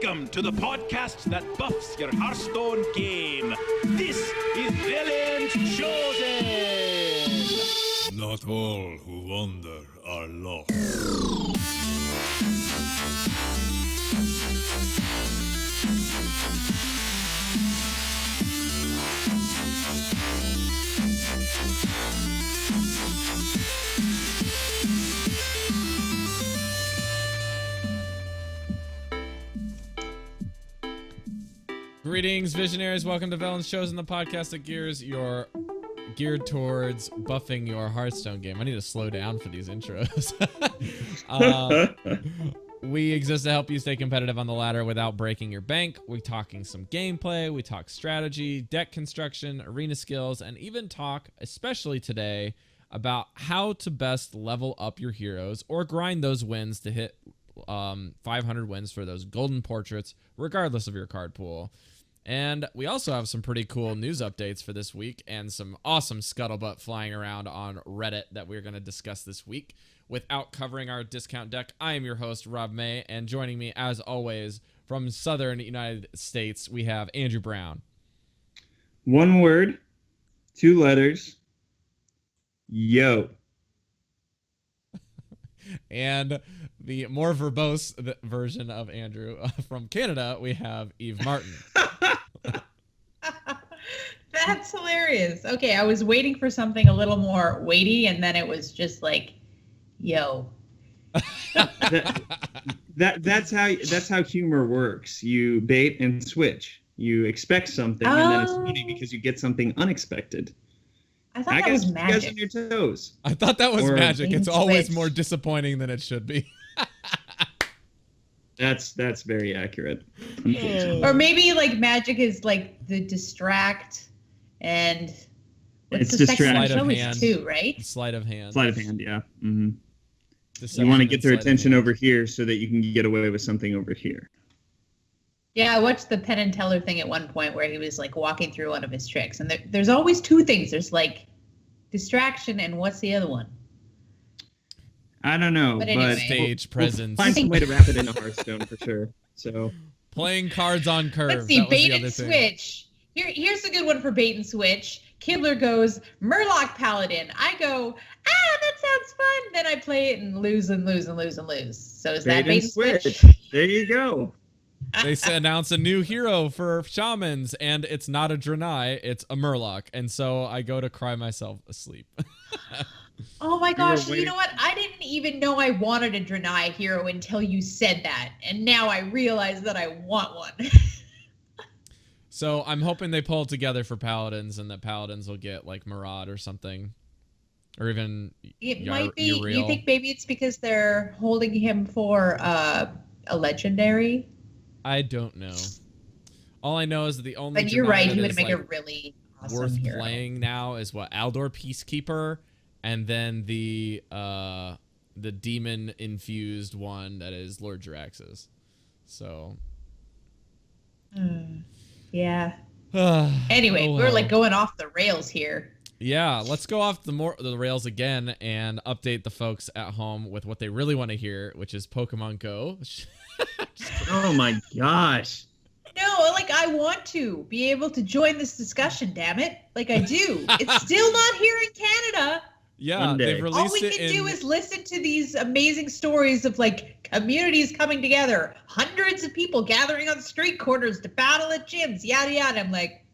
Welcome to the podcast that buffs your Hearthstone game. This is Velen's Chosen. Not all who wander are lost. Greetings, visionaries. Welcome to Velen's Chosen, the podcast that geared towards buffing your Hearthstone game. I need to slow down for these intros. We exist to help you stay competitive on the ladder without breaking your bank. We're talking some gameplay, we talk strategy, deck construction, arena skills, and even talk, especially today, about how to best level up your heroes or grind those wins to hit 500 wins for those golden portraits, regardless of your card pool. And we also have some pretty cool news updates for this week and some awesome scuttlebutt flying around on Reddit that we're going to discuss this week. Without covering our discount deck, I am your host, NotRobMay, and joining me, as always, from Southern United States, we have Andrew Brown. One word, two letters, yo. And the more verbose version of Andrew from Canada, we have Evemartyn. That's hilarious. Okay, I was waiting for something a little more weighty, and then it was just like, yo. That's how humor works. You bait and switch. You expect something, and then it's funny because you get something unexpected. I thought that was magic. You guys on your toes. I thought that was magic. It's always switch. more disappointing than it should be. That's very accurate. Or maybe like magic is like the distract, and what's It's the second distract. show Sleight of is hand. two, right? Sleight of hand. Sleight of hand, yeah. Mm-hmm. Deception You want to and get their sleight of attention hand. over here so that you can get away with something over here. Yeah, I watched the Penn and Teller thing at one point where he was like walking through one of his tricks, and there's always two things. There's like distraction, and what's the other one? I don't know, But but anyway. Stage presence. find some way to wrap it into Hearthstone for sure. So Playing cards on curve. Let's see, That was the bait other and thing. switch. Here's a good one for bait and switch. Kidler goes Murloc Paladin. I go, that sounds fun. Then I play it and lose and lose and lose and lose. So is that bait and switch? There you go. They announce a new hero for shamans, and it's not a Draenei, it's a Murloc. And so I go to cry myself asleep. Oh my gosh, you waiting- know what? I didn't even know I wanted a Draenei hero until you said that. And now I realize that I want one. So I'm hoping they pull it together for Paladins, and that Paladins will get like Murad or something. Or even It might be. Uriel. You think maybe it's because they're holding him for a legendary? I don't know. All I know is that the only But you're Draenei right. that He would is, make a like, really awesome worth hero. playing now is what, Aldor Peacekeeper, and then the demon infused one that is Lord Jirax's. So Yeah. Anyway, oh we're well. like going off the rails here. Yeah, let's go off the rails again and update the folks at home with what they really want to hear, which is Pokemon Go. Oh my gosh. No, like I want to be able to join this discussion, damn it. Like I do. It's still not here in Canada. Yeah, One day. they've All released we it can in do is listen to these amazing stories of like communities coming together, hundreds of people gathering on street corners to battle at gyms, yada yada. I'm like,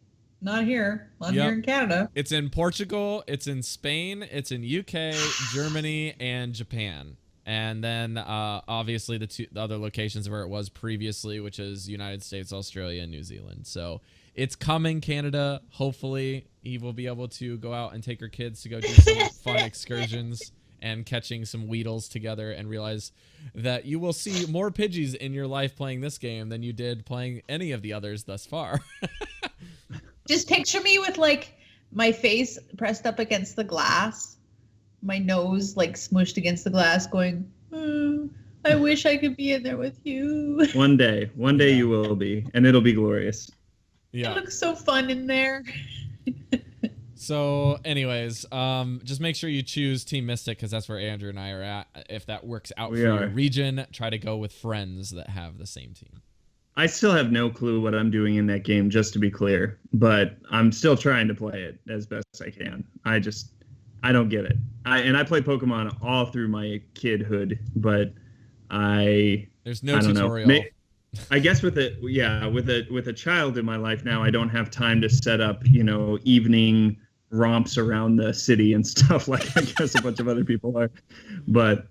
not here. Not Yep. here in Canada. It's in Portugal, it's in Spain, it's in UK, Germany, and Japan. And then obviously the other locations where it was previously, which is United States, Australia, and New Zealand. So it's coming, Canada. Hopefully Eve will be able to go out and take her kids to go do some fun excursions and catching some Weedles together, and realize that you will see more Pidgeys in your life playing this game than you did playing any of the others thus far. Just picture me with like my face pressed up against the glass, my nose like smushed against the glass, going, I wish I could be in there with you. One day you will be, and it'll be glorious. Yeah. It looks so fun in there. So anyways, just make sure you choose Team Mystic, because that's where Andrew and I are at. If that works out for your region, try to go with friends that have the same team. I still have no clue what I'm doing in that game, just to be clear. But I'm still trying to play it as best I can. I don't get it. I played Pokemon all through my kidhood, but there's no I don't tutorial. Know. I guess with a child in my life now, I don't have time to set up, evening romps around the city and stuff like I guess a bunch of other people are. But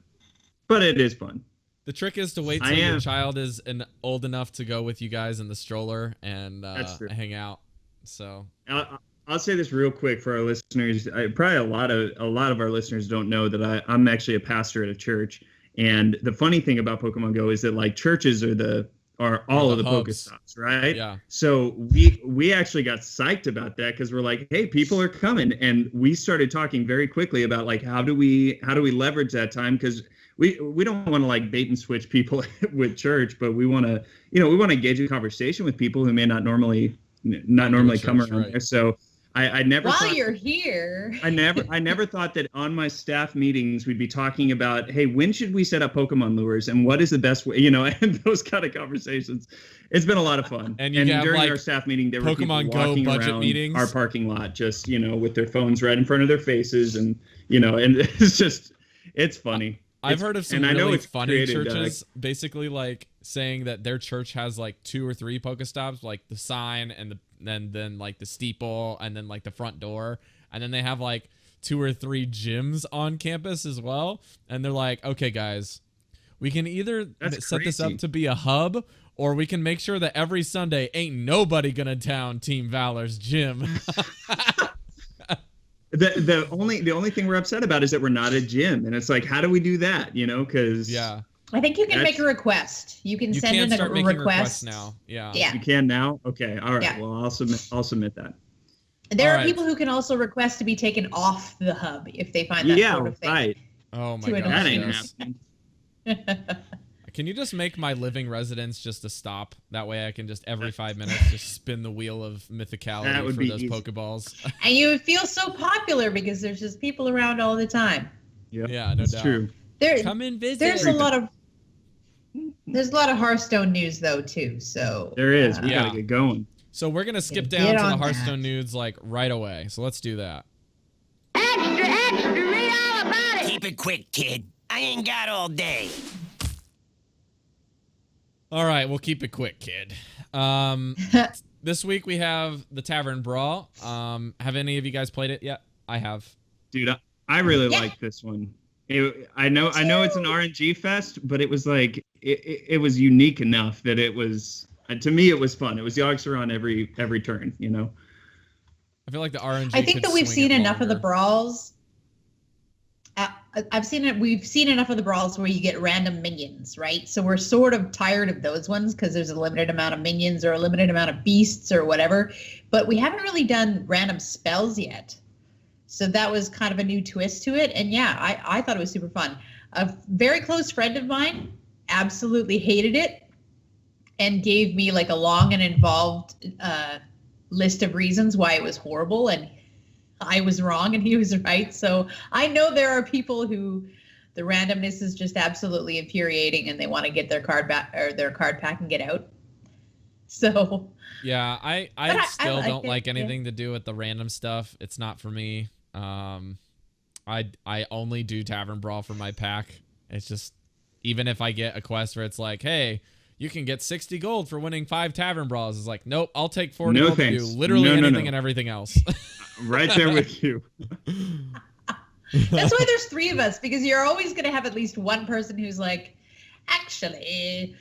it is fun. The trick is to wait till your child is old enough to go with you guys in the stroller and hang out. So I'll say this real quick for our listeners. Probably a lot of our listeners don't know that I'm actually a pastor at a church. And the funny thing about Pokemon Go is that like churches are all of the Pokestops, right? Yeah. So we actually got psyched about that because we're like, hey, people are coming, and we started talking very quickly about like how do we leverage that time, because we don't want to like bait and switch people with church, but we want to engage in conversation with people who may not normally come around there. So I never. While you're here. I never thought that on my staff meetings we'd be talking about, hey, when should we set up Pokemon lures and what is the best way, and those kind of conversations. It's been a lot of fun. And during like our staff meeting, there were Pokemon people walking Go budget around meetings. Our parking lot, just with their phones right in front of their faces, and and it's funny. I've heard of some really funny churches basically like saying that their church has like 2 or 3 Pokestops, like the sign and then like the steeple and then like the front door, and then they have like 2 or 3 gyms on campus as well. And they're like, okay, guys, we can either set this up to be a hub, or we can make sure that every Sunday ain't nobody gonna down Team Valor's gym. The only thing we're upset about is that we're not a gym, and it's like, how do we do that? Because I think you can make a request. You can send in a request now. Yeah, you can now. Okay, all right. Yeah. Well, I'll submit that. There are people who can also request to be taken off the hub if they find that sort of thing. Right. Oh my god, that ain't happening. Can you just make my living residence just a stop? That way I can just every 5 minutes just spin the wheel of mythicality for those easy. Pokeballs. And you would feel so popular because there's just people around all the time. Yep. Yeah, no doubt. True. Come and visit. There's a lot of Hearthstone news though too. So there is. We gotta get going. So we're gonna skip down to the Hearthstone news like right away. So let's do that. Extra, extra, read all about it. Keep it quick, kid. I ain't got all day. All right, we'll keep it quick, kid. This week we have the Tavern Brawl. Have any of you guys played it yet? I have. Dude, I really like this one. I know it's an RNG fest, but it was like it was unique enough that it was, to me, it was fun. It was Yogg-Saron every turn, I feel like the RNG. I think that we've seen enough of the brawls. We've seen enough of the brawls where you get random minions, right? So we're sort of tired of those ones because there's a limited amount of minions or a limited amount of beasts or whatever. But we haven't really done random spells yet. So that was kind of a new twist to it. And yeah, I thought it was super fun. A very close friend of mine absolutely hated it and gave me like a long and involved list of reasons why it was horrible. And I was wrong and he was right. So I know there are people who the randomness is just absolutely infuriating and they want to get their card back or their card pack and get out. So yeah, I still don't like anything to do with the random stuff. It's not for me. I only do Tavern Brawl for my pack. It's just, even if I get a quest where it's like, hey, you can get 60 gold for winning 5 Tavern Brawls. It's like, nope, I'll take 40 gold to do literally anything and everything else. Right there with you. That's why there's 3 of us, because you're always going to have at least one person who's like, actually,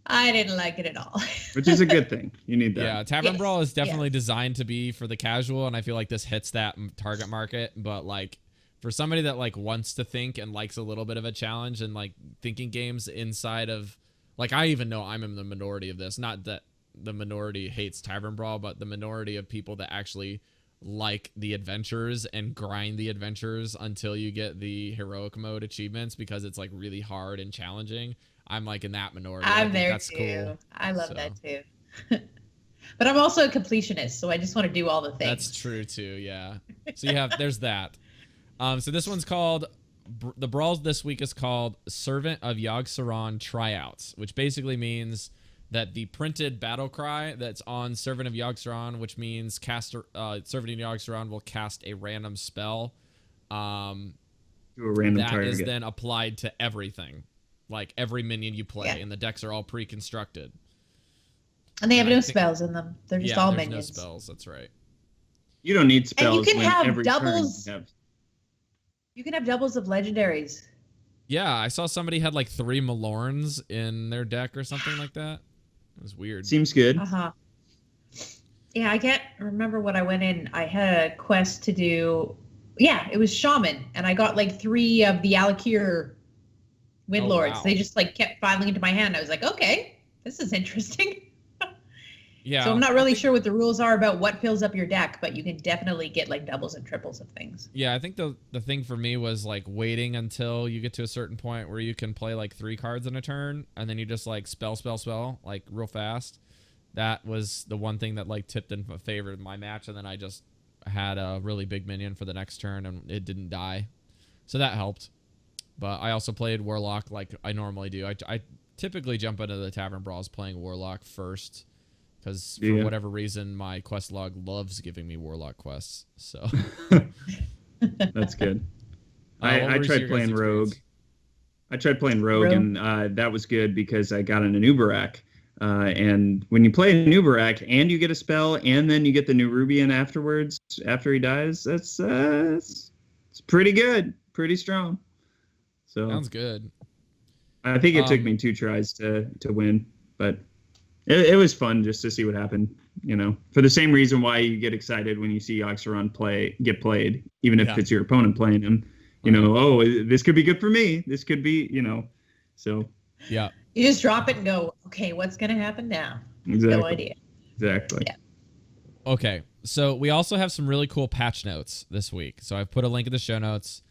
I didn't like it at all. Which is a good thing. You need that. Yeah, Tavern Brawl is definitely designed to be for the casual, and I feel like this hits that target market. But like, for somebody that like wants to think and likes a little bit of a challenge and like thinking games inside of, like, I even know I'm in the minority of this. Not that the minority hates Tavern Brawl, but the minority of people that actually like the adventures and grind the adventures until you get the heroic mode achievements, because it's like really hard and challenging. I'm like in that minority. I'm there that's too. Cool. I love that too. But I'm also a completionist, so I just want to do all the things. That's true too, yeah. So there's that. So this one's called, the brawls this week is called Servant of Yogg-Saron Tryouts, which basically means that the printed battle cry that's on Servant of Yogg-Saron, which means Servant of Yogg-Saron will cast a random spell. To a random that target. is then applied to everything, like every minion you play, and the decks are all pre-constructed. And they have no spells in them. They're just all minions. No spells. That's right. You don't need spells. And you can when have every doubles. turn You can have doubles of legendaries. Yeah, I saw somebody had like 3 Malorns in their deck or something like that. It was weird. Seems good. Yeah, I can't remember what I went in. I had a quest to do. Yeah, it was Shaman, and I got like 3 of the Alakir Windlords. Wow. They just like kept filing into my hand. I was like, okay, this is interesting. Yeah. So I'm not really sure what the rules are about what fills up your deck, but you can definitely get like doubles and triples of things. Yeah, I think the thing for me was like waiting until you get to a certain point where you can play like 3 cards in a turn, and then you just like spell like real fast. That was the one thing that like tipped in favor of my match, and then I just had a really big minion for the next turn, and it didn't die, so that helped. But I also played Warlock like I normally do. I typically jump into the Tavern Brawls playing Warlock first, because for whatever reason my quest log loves giving me Warlock quests. So that's good. I tried playing Rogue. And that was good because I got an Uberak. And when you play an Uberak and you get a spell and then you get the new Rubian afterwards, after he dies, that's it's pretty good, pretty strong. So sounds good. I think it took me 2 tries to win, but it was fun just to see what happened. You know, for the same reason why you get excited when you see Yogg-Saron get played, even if it's your opponent playing him. You know, oh, this could be good for me. This could be, you know, so. Yeah. You just drop it and go, okay, what's going to happen now? Exactly. No idea. Exactly. Yeah. Okay, so we also have some really cool patch notes this week. So I've put a link in the show notes.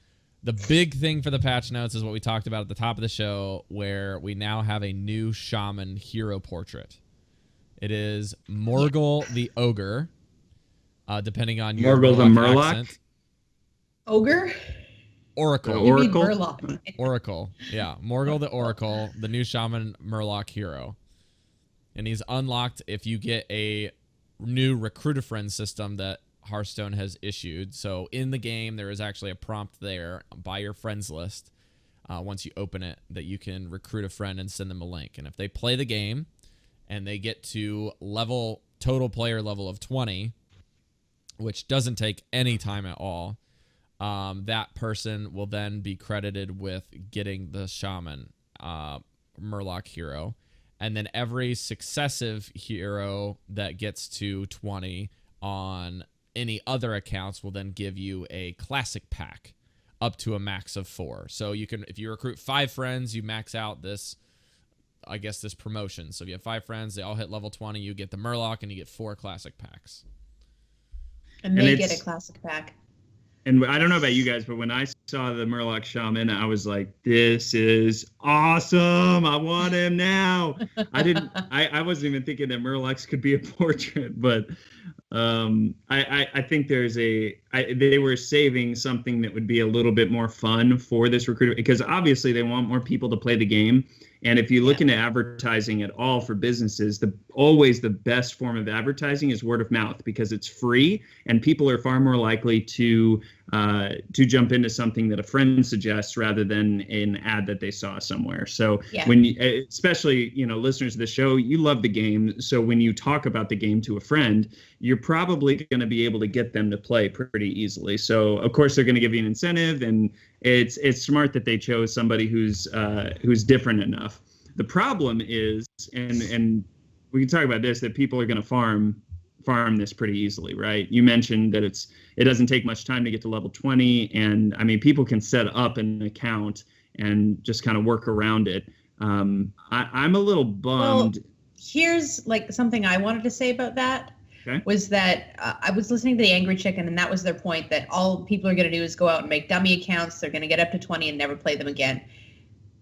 The big thing for the patch notes is what we talked about at the top of the show, where we now have a new shaman hero portrait. It is Morgul the Ogre, depending on your Morgul the Murloc? accent. Ogre? Oracle. The Oracle? You mean Murloc. Oracle. Yeah, Morgul the Oracle, the new shaman Murloc hero. And he's unlocked if you get a new Recruit a Friend system that Hearthstone has issued. So in the game, there is actually a prompt there by your friends list once you open it that you can recruit a friend and send them a link. And if they play the game and they get to total player level of 20, which doesn't take any time at all, that person will then be credited with getting the shaman Murloc hero. And then every successive hero that gets to 20 on any other accounts will then give you a classic pack up to a max of 4. So you can, if you recruit 5 friends, you max out this promotion. So if you have 5 friends, they all hit level 20, you get the Murloc and you get 4 classic packs. And they get a classic pack. And I don't know about you guys, but when I saw the Murloc Shaman, I was like, this is awesome. I want him now. I wasn't even thinking that Murlocs could be a portrait, but I think they were saving something that would be a little bit more fun for this recruiter, because obviously they want more people to play the game. And if you look into advertising at all for businesses, always the best form of advertising is word of mouth, because it's free and people are far more likely to jump into something that a friend suggests rather than an ad that they saw somewhere. So when especially, listeners of the show, you love the game. So when you talk about the game to a friend, you're probably going to be able to get them to play pretty easily. So of course they're going to give you an incentive, and it's smart that they chose somebody who's different enough. The problem is, and we can talk about this, that people are going to farm this pretty easily, right? You mentioned that it doesn't take much time to get to level 20, and I mean, people can set up an account and just kind of work around it. I'm a little bummed. Well, here's like something I wanted to say about that. Okay. Was that I was listening to the Angry Chicken, and that was their point, that all people are going to do is go out and make dummy accounts. They're going to get up to 20 and never play them again,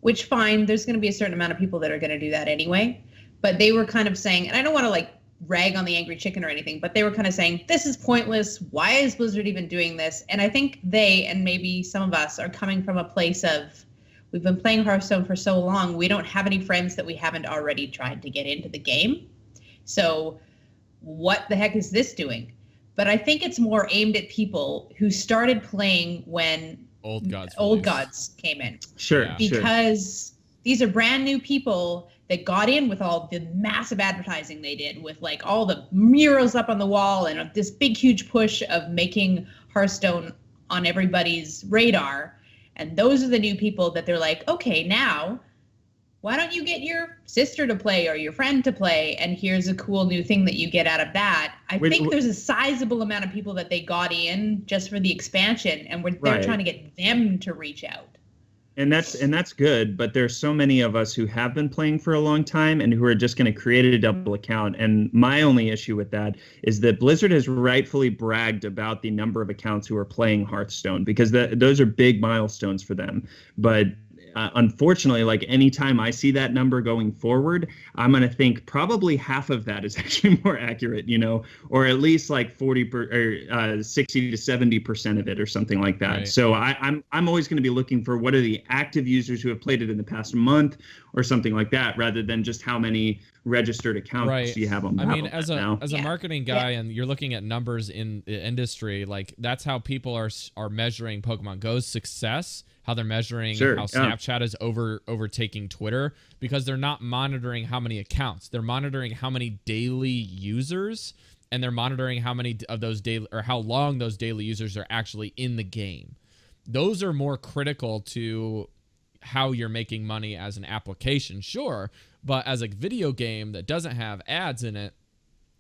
which fine. There's going to be a certain amount of people that are going to do that anyway. But they were kind of saying, and I don't want to rag on the Angry Chicken or anything, but they were kind of saying, this is pointless. Why is Blizzard even doing this? And I think they, and maybe some of us, are coming from a place of, we've been playing Hearthstone for so long, we don't have any friends that we haven't already tried to get into the game. So what the heck is this doing? But I think it's more aimed at people who started playing when Old Gods came in. Sure. Because these are brand new people that got in with all the massive advertising they did, with like all the murals up on the wall and this big, huge push of making Hearthstone on everybody's radar. And those are the new people that they're like, okay, now why don't you get your sister to play or your friend to play? And here's a cool new thing that you get out of that. I think there's a sizable amount of people that they got in just for the expansion, and they're trying to get them to reach out. And that's good, but there's so many of us who have been playing for a long time and who are just going to create a double account. And my only issue with that is that Blizzard has rightfully bragged about the number of accounts who are playing Hearthstone, because those are big milestones for them. But unfortunately, like anytime I see that number going forward, I'm going to think probably half of that is actually more accurate, or at least like 60 to 70% of it or something like that. Right. So I'm always going to be looking for what are the active users who have played it in the past month or something like that, rather than just how many registered accounts you have on. I mean, as a marketing guy, and you're looking at numbers in the industry, like that's how people are measuring Pokemon Go's success. How they're measuring how Snapchat is overtaking Twitter, because they're not monitoring how many accounts. They're monitoring how many daily users, and they're monitoring how many of those daily, or how long those daily users are actually in the game. Those are more critical to how you're making money as an application, sure, but as a video game that doesn't have ads in it,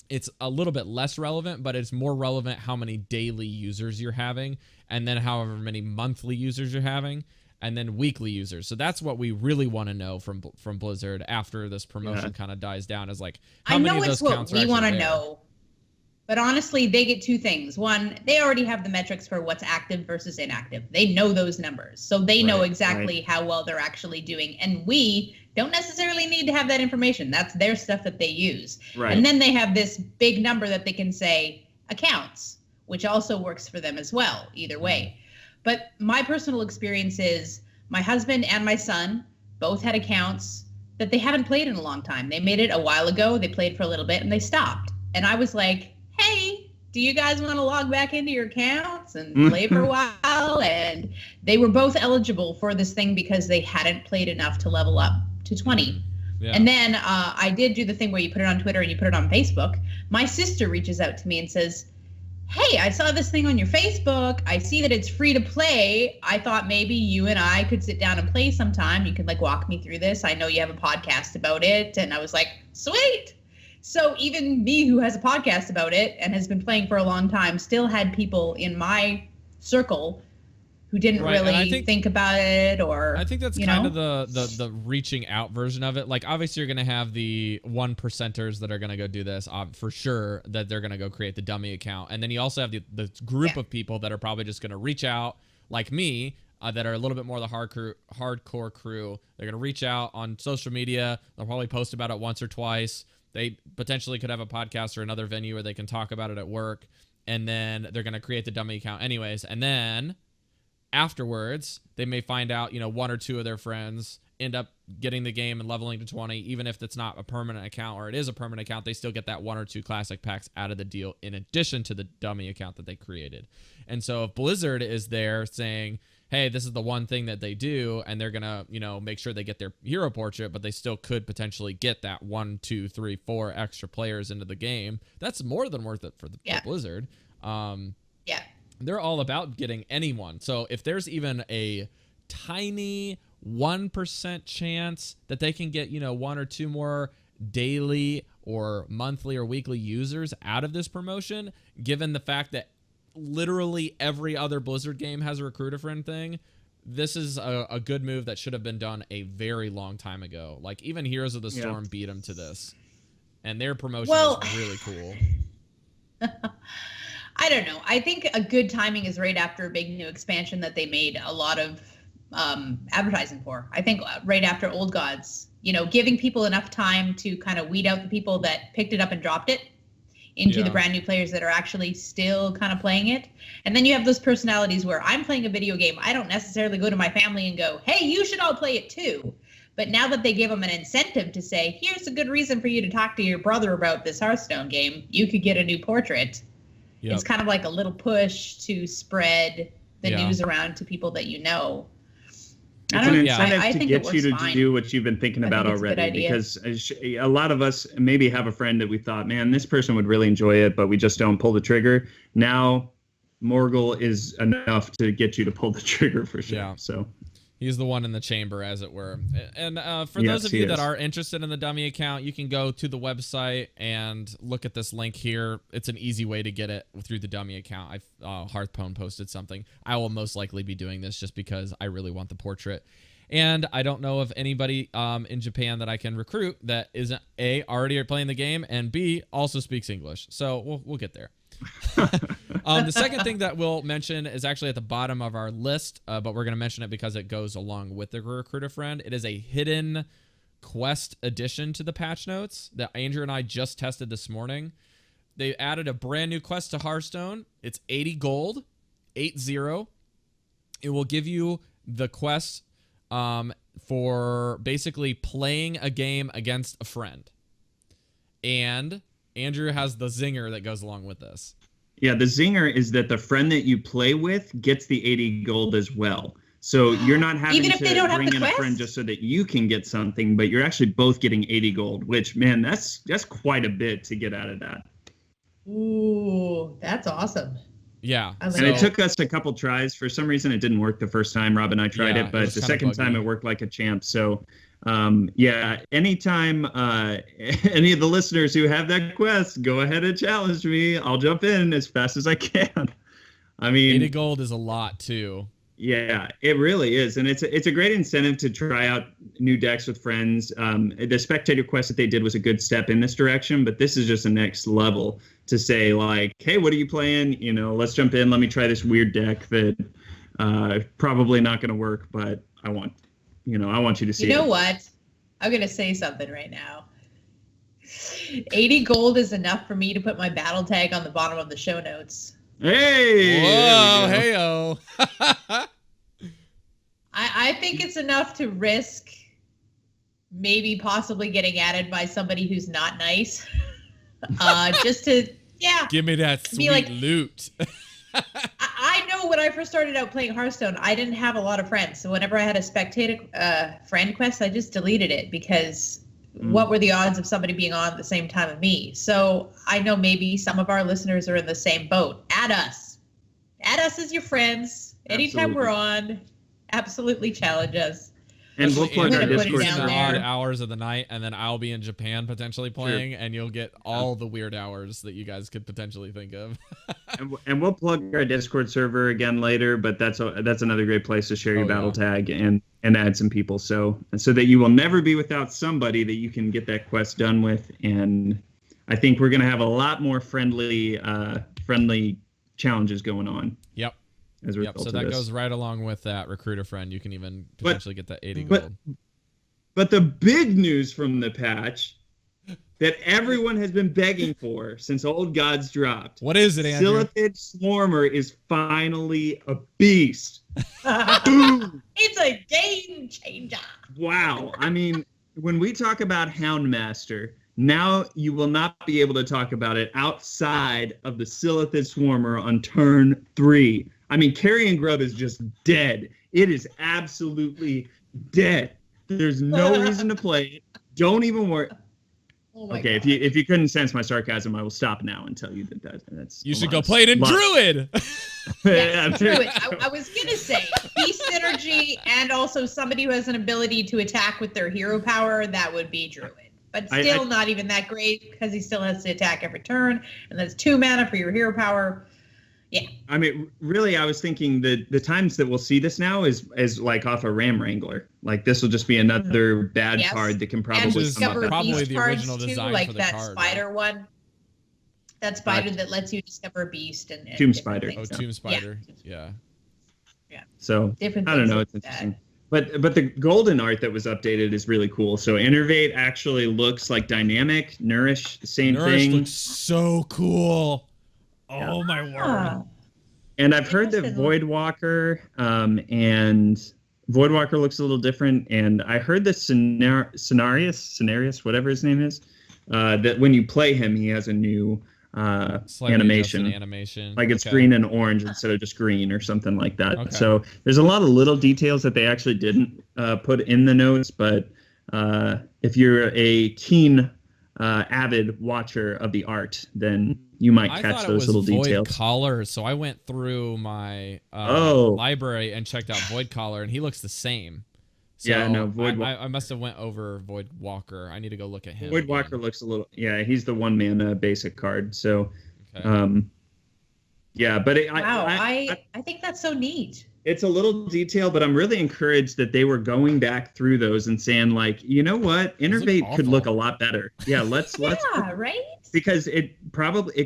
it's a little bit less relevant, but it's more relevant how many daily users you're having, and then however many monthly users you're having, and then weekly users. So that's what we really want to know from Blizzard after this promotion kind of dies down, is like how many of those counts are actually there. I know it's what we want to know, but honestly, they get two things. One, they already have the metrics for what's active versus inactive. They know those numbers, so they know exactly how well they're actually doing, and we don't necessarily need to have that information. That's their stuff that they use. Right. And then they have this big number that they can say accounts, which also works for them as well, either way. But my personal experience is my husband and my son both had accounts that they haven't played in a long time. They made it a while ago. They played for a little bit and they stopped. And I was like, hey, do you guys want to log back into your accounts and play for a while? And they were both eligible for this thing because they hadn't played enough to level up to 20. Yeah. And then I did do the thing where you put it on Twitter and you put it on Facebook. My sister reaches out to me and says, hey, I saw this thing on your Facebook. I see that it's free to play. I thought maybe you and I could sit down and play sometime. You could like walk me through this. I know you have a podcast about it. And I was like, sweet. So even me, who has a podcast about it and has been playing for a long time, still had people in my circle who didn't really think about it, or I think that's kind of the reaching out version of it. Like obviously you're going to have the 1%ers that are going to go do this for sure, that they're going to go create the dummy account. And then you also have the group of people that are probably just going to reach out like me, that are a little bit more the hardcore crew. They're going to reach out on social media. They'll probably post about it once or twice. They potentially could have a podcast or another venue where they can talk about it at work. And then they're going to create the dummy account anyways. And then afterwards, they may find out, one or two of their friends end up getting the game and leveling to 20. Even if it's not a permanent account, or it is a permanent account, they still get that 1 or 2 classic packs out of the deal in addition to the dummy account that they created. And so if Blizzard is there saying, hey, this is the one thing that they do, and they're going to, make sure they get their hero portrait, but they still could potentially get that 1, 2, 3, 4 extra players into the game, that's more than worth it for Blizzard. They're all about getting anyone. So if there's even a tiny 1% chance that they can get, 1 or 2 more daily or monthly or weekly users out of this promotion, given the fact that literally every other Blizzard game has a recruit a friend thing, this is a good move that should have been done a very long time ago. Like even Heroes of the Storm beat them to this, and their promotion is really cool. I don't know. I think a good timing is right after a big new expansion that they made a lot of advertising for. I think right after Old Gods, giving people enough time to kind of weed out the people that picked it up and dropped it. into the brand new players that are actually still kind of playing it. And then you have those personalities where I'm playing a video game. I don't necessarily go to my family and go, hey, you should all play it too. But now that they give them an incentive to say, here's a good reason for you to talk to your brother about this Hearthstone game, you could get a new portrait. Yep. It's kind of like a little push to spread the news around to people that you know. It's an incentive to get you to do what you've been thinking about already, because a lot of us maybe have a friend that we thought, man, this person would really enjoy it, but we just don't pull the trigger. Now, Morgul is enough to get you to pull the trigger for sure. Yeah. So he's the one in the chamber, as it were. And for those of you that are interested in the dummy account, you can go to the website and look at this link here. It's an easy way to get it through the dummy account. Hearthpwn posted something. I will most likely be doing this just because I really want the portrait. And I don't know of anybody in Japan that I can recruit that isn't A, already playing the game, and B, also speaks English. So we'll get there. The second thing that we'll mention is actually at the bottom of our list, but we're going to mention it because it goes along with the Recruit a Friend. It is a hidden quest addition to the patch notes that Andrew and I just tested this morning. They added a brand new quest to Hearthstone. It's 80 gold, 80. It will give you the quest for basically playing a game against a friend. And Andrew has the zinger that goes along with this. Yeah, the zinger is that the friend that you play with gets the 80 gold as well. So you're not having to bring in a friend just so that you can get something, but you're actually both getting 80 gold, which, man, that's quite a bit to get out of that. Ooh, that's awesome. Yeah. And it took us a couple tries. For some reason, it didn't work the first time Rob and I tried it, but the second time it worked like a champ. So anytime any of the listeners who have that quest, go ahead and challenge me. I'll jump in as fast as I can. I mean, 80 gold is a lot too. Yeah, it really is. And it's a great incentive to try out new decks with friends. The spectator quest that they did was a good step in this direction, but this is just the next level to say, like, hey, what are you playing? You know, let's jump in. Let me try this weird deck that probably not going to work, but I want you to see it. You know what? I'm going to say something right now. 80 gold is enough for me to put my battle tag on the bottom of the show notes. Hey! Whoa, hey-o. I think it's enough to risk maybe possibly getting added by somebody who's not nice. Just to, give me that sweet loot. I know when I first started out playing Hearthstone, I didn't have a lot of friends. So whenever I had a spectator friend quest, I just deleted it because what were the odds of somebody being on at the same time as me? So I know maybe some of our listeners are in the same boat. Add us. Add us as your friends. Anytime we're on, absolutely challenge us. And we'll plug our Discord server. Odd hours of the night, and then I'll be in Japan potentially playing, and you'll get all the weird hours that you guys could potentially think of. and we'll plug our Discord server again later, but that's another great place to share your battle tag and add some people, so that you will never be without somebody that you can get that quest done with. And I think we're gonna have a lot more friendly challenges going on. Yep. As a result so of that this. goes right along with that Recruit a Friend. You can even potentially get that 80 gold. But the big news from the patch that everyone has been begging for since Old Gods dropped. What is it, Andrew? Silithid Swarmer is finally a beast. Boom! It's a game changer. Wow. I mean, when we talk about Houndmaster, now you will not be able to talk about it outside of the Silithid Swarmer on turn 3. I mean, Carrion Grub is just dead. It is absolutely dead. There's no reason to play it. Don't even worry. Oh my God. If you couldn't sense my sarcasm, I will stop now and tell you that's. You should go play it in Druid. Druid. I was gonna say beast synergy and also somebody who has an ability to attack with their hero power. That would be Druid. But still not even that great because he still has to attack every turn, and that's 2 mana for your hero power. Yeah. I mean, really, I was thinking the times that we'll see this now is like off a Ram Wrangler. Like this will just be another bad card that can probably come up. Probably the original design like for the that card. Spider one. That spider that lets you discover a beast and Tomb Spider. Tomb Spider. Yeah. So different I don't know. like It's interesting. That. But the golden art that was updated is really cool. So Innervate actually looks like dynamic. Nourish, the same Nourish thing. looks so cool. Oh my word. And I've heard that Voidwalker and Voidwalker looks a little different. And I heard that Cenarius, whatever his name is, that when you play him, he has a new animation. Like it's green and orange instead of just green or something like that. Okay. So there's a lot of little details that they actually didn't put in the notes. But if you're a keen avid watcher of the art, then you might catch those little details. Void Collar, so I went through my library and checked out Void Collar, and he looks the same. So yeah, no, I must have went over Void Walker. I need to go look at him. Void Walker looks a little, he's the 1-mana basic card. So, yeah, but I think that's so neat. It's a little detail, but I'm really encouraged that they were going back through those and saying, like, you know what, Innervate could look a lot better. Yeah, let's right? Because it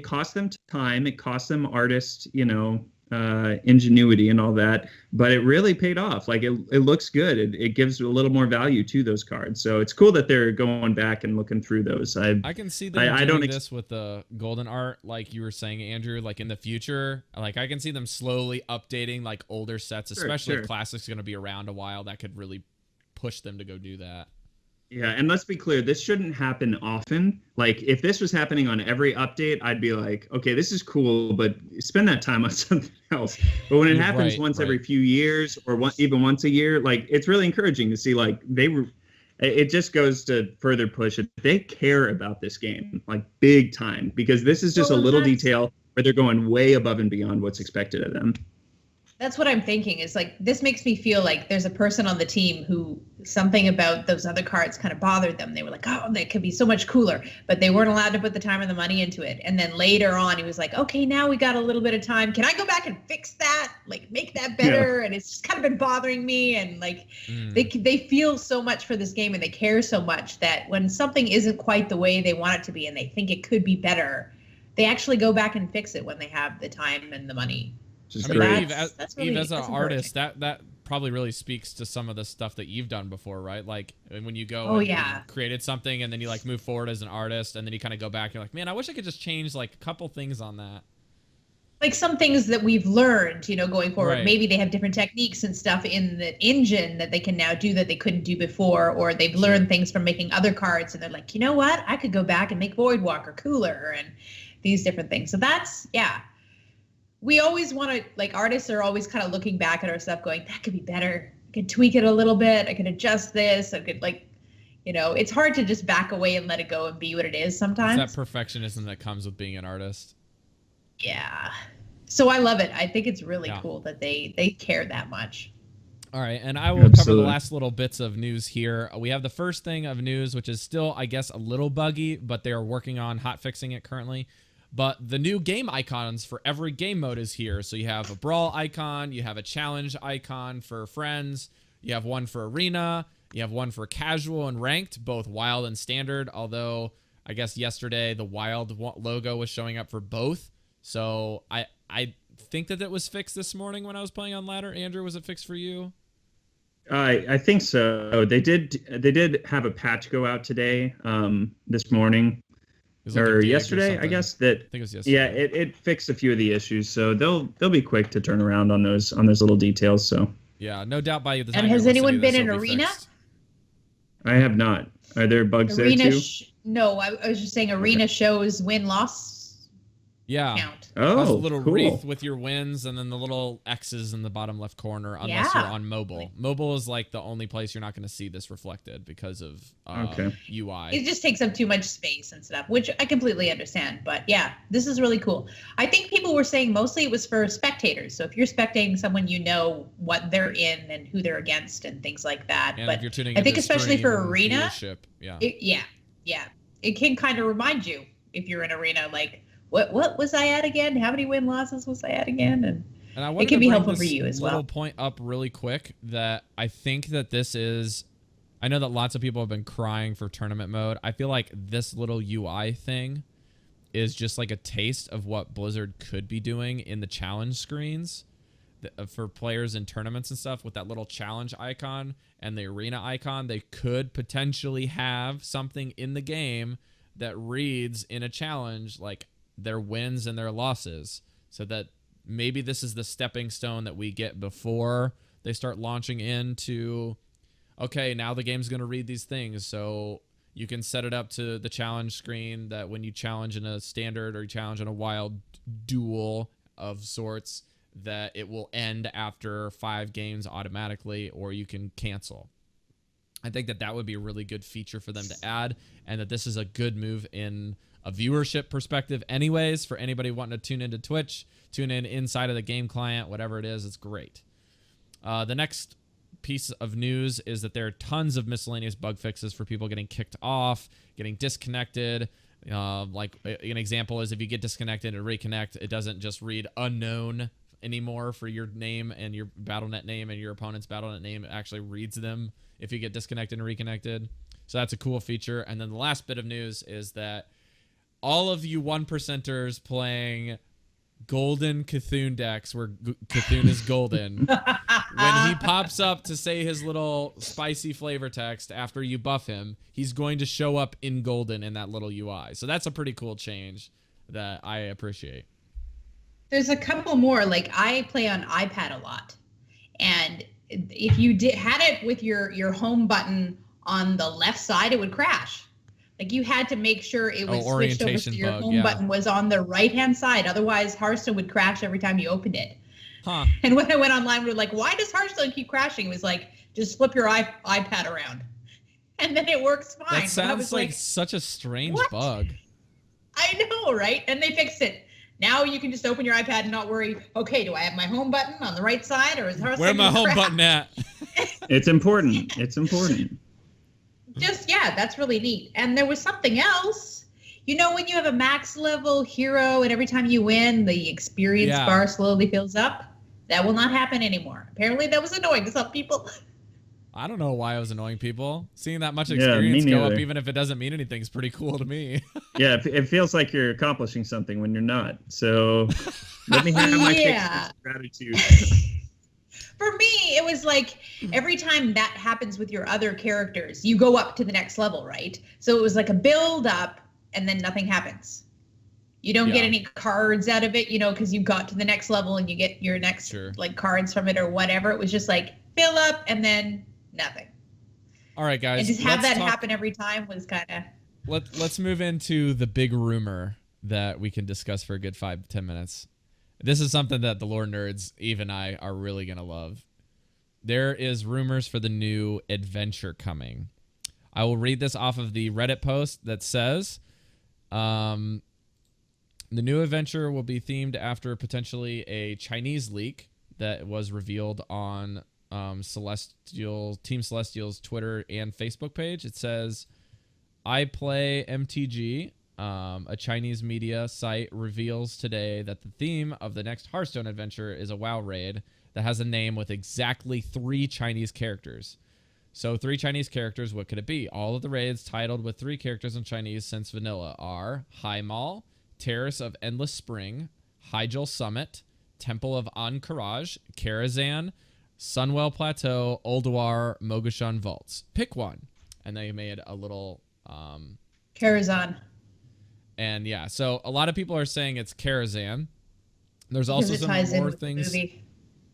cost them time, it cost them artists, ingenuity and all that, but it really paid off. Like it looks good. It gives a little more value to those cards. So it's cool that they're going back and looking through those. I can see them doing this with the golden art, like you were saying, Andrew, like in the future. Like I can see them slowly updating like older sets, especially if Classic's going to be around a while. That could really push them to go do that. Yeah, and let's be clear, this shouldn't happen often. Like, if this was happening on every update, I'd be like, okay, this is cool, but spend that time on something else. But when it happens once every few years or even once a year, like, it's really encouraging to see, like, it just goes to further push it. They care about this game, like, big time, because this is just a little detail where they're going way above and beyond what's expected of them. That's what I'm thinking. Is like, this makes me feel like there's a person on the team who something about those other cards kind of bothered them. They were like, oh, that could be so much cooler, but they weren't allowed to put the time and the money into it. And then later on, he was like, okay, now we got a little bit of time. Can I go back and fix that? Like, make that better? Yeah. And it's just kind of been bothering me. And like, they feel so much for this game and they care so much that when something isn't quite the way they want it to be and they think it could be better, they actually go back and fix it when they have the time and the money. I mean, Eve, as an artist, that probably really speaks to some of the stuff that you've done before, right? Like when you go you created something and then you like move forward as an artist and then you kind of go back and you're like, man, I wish I could just change like a couple things on that. Like some things that we've learned, going forward. Right. Maybe they have different techniques and stuff in the engine that they can now do that they couldn't do before, or they've learned things from making other cards and they're like, you know what? I could go back and make Voidwalker cooler and these different things. So that's, we always want to, like, artists are always kind of looking back at our stuff going, that could be better. I could tweak it a little bit. I could adjust this. I could, like, it's hard to just back away and let it go and be what it is sometimes. It's that perfectionism that comes with being an artist. Yeah. So I love it. I think it's really cool that they care that much. All right, and I will cover the last little bits of news here. We have the first thing of news, which is still, I guess, a little buggy, but they are working on hotfixing it currently. But the new game icons for every game mode is here. So you have a brawl icon, you have a challenge icon for friends, you have one for arena, you have one for casual and ranked, both wild and standard. Although I guess yesterday the wild logo was showing up for both. So I think that it was fixed this morning when I was playing on ladder. Andrew, was it fixed for you? I think so. They did have a patch go out today, this morning. Or yesterday, I guess. I think it was yesterday. Yeah, it fixed a few of the issues, so they'll be quick to turn around on those little details. So yeah, no doubt by the time. And has anyone been in arena? I have not. Are there bugs there too? No, I was just saying arena shows win-loss. Count. Oh, a little wreath with your wins, and then the little X's in the bottom left corner, unless you're on mobile. Mobile is like the only place you're not going to see this reflected because of UI. It just takes up too much space and stuff, which I completely understand. But yeah, this is really cool. I think people were saying mostly it was for spectators. So if you're spectating someone, you know what they're in and who they're against and things like that. And but if you're tuning I think especially for arena, it can kind of remind you if you're in arena, like, what was I at again? How many win-losses was I at again? And it can be helpful for you as well. Little point up really quick that I think that this is, I know that lots of people have been crying for tournament mode. I feel like this little UI thing is just like a taste of what Blizzard could be doing in the challenge screens. for players in tournaments and stuff with that little challenge icon and the arena icon, they could potentially have something in the game that reads in a challenge like their wins and their losses, so that maybe this is the stepping stone that we get before they start launching into, okay, now the game's going to read these things. So you can set it up to the challenge screen that when you challenge in a standard or you challenge in a wild duel of sorts, that it will end after 5 games automatically, or you can cancel. I think that would be a really good feature for them to add, and that this is a good move in a viewership perspective anyways, for anybody wanting to tune into Twitch, tune in inside of the game client, whatever it is, it's great. The next piece of news is that there are tons of miscellaneous bug fixes for people getting kicked off, getting disconnected. Like an example is if you get disconnected and reconnect, it doesn't just read unknown anymore for your name and your BattleNet name and your opponent's BattleNet name. It actually reads them if you get disconnected and reconnected. So that's a cool feature. And then the last bit of news is that all of you 1%ers playing golden Cthulhu decks where Cthulhu is golden, when he pops up to say his little spicy flavor text after you buff him, he's going to show up in golden in that little UI. So that's a pretty cool change that I appreciate. There's a couple more. Like, I play on iPad a lot, and if you had it with your home button on the left side, it would crash. Like, you had to make sure it was switched over so your home button was on the right-hand side. Otherwise, Hearthstone would crash every time you opened it. Huh. And when I went online, we were like, why does Hearthstone keep crashing? It was like, just flip your iPad around. And then it works fine. That sounds like such a strange bug. I know, right? And they fixed it. Now you can just open your iPad and not worry, okay, do I have my home button on the right side, or is Hearthstone Where's my home button at? It's important. It's important. Just, yeah, that's really neat. And there was something else. You know, when you have a max level hero and every time you win, the experience bar slowly fills up? That will not happen anymore. Apparently that was annoying to some people. I don't know why it was annoying people. Seeing that much experience go up, even if it doesn't mean anything, is pretty cool to me. Yeah, it feels like you're accomplishing something when you're not. So let me have my fixed gratitude. For me, it was like every time that happens with your other characters, you go up to the next level, right? So it was like a build up and then nothing happens. You don't get any cards out of it, you know, because you got to the next level and you get your next like cards from it or whatever. It was just like fill up and then nothing. All right, guys. And just have that happen every time was kind of. Let's move into the big rumor that we can discuss for a good 5-10 minutes. This is something that the lore nerds, Eve and I, are really going to love. There is rumors for the new adventure coming. I will read this off of the Reddit post that says, the new adventure will be themed after potentially a Chinese leak that was revealed on Team Celestial's Twitter and Facebook page. It says, I play MTG. A Chinese media site reveals today that the theme of the next Hearthstone adventure is a WoW raid that has a name with exactly 3 Chinese characters. So 3 Chinese characters, what could it be? All of the raids titled with 3 characters in Chinese since vanilla are High Mall, Terrace of Endless Spring, Hyjal Summit, Temple of Ankaraj, Karazhan, Sunwell Plateau, Ulduar, Mogushun Vaults. Pick one. And they made a little... Karazhan. And yeah, so a lot of people are saying it's Karazhan. There's also some more things.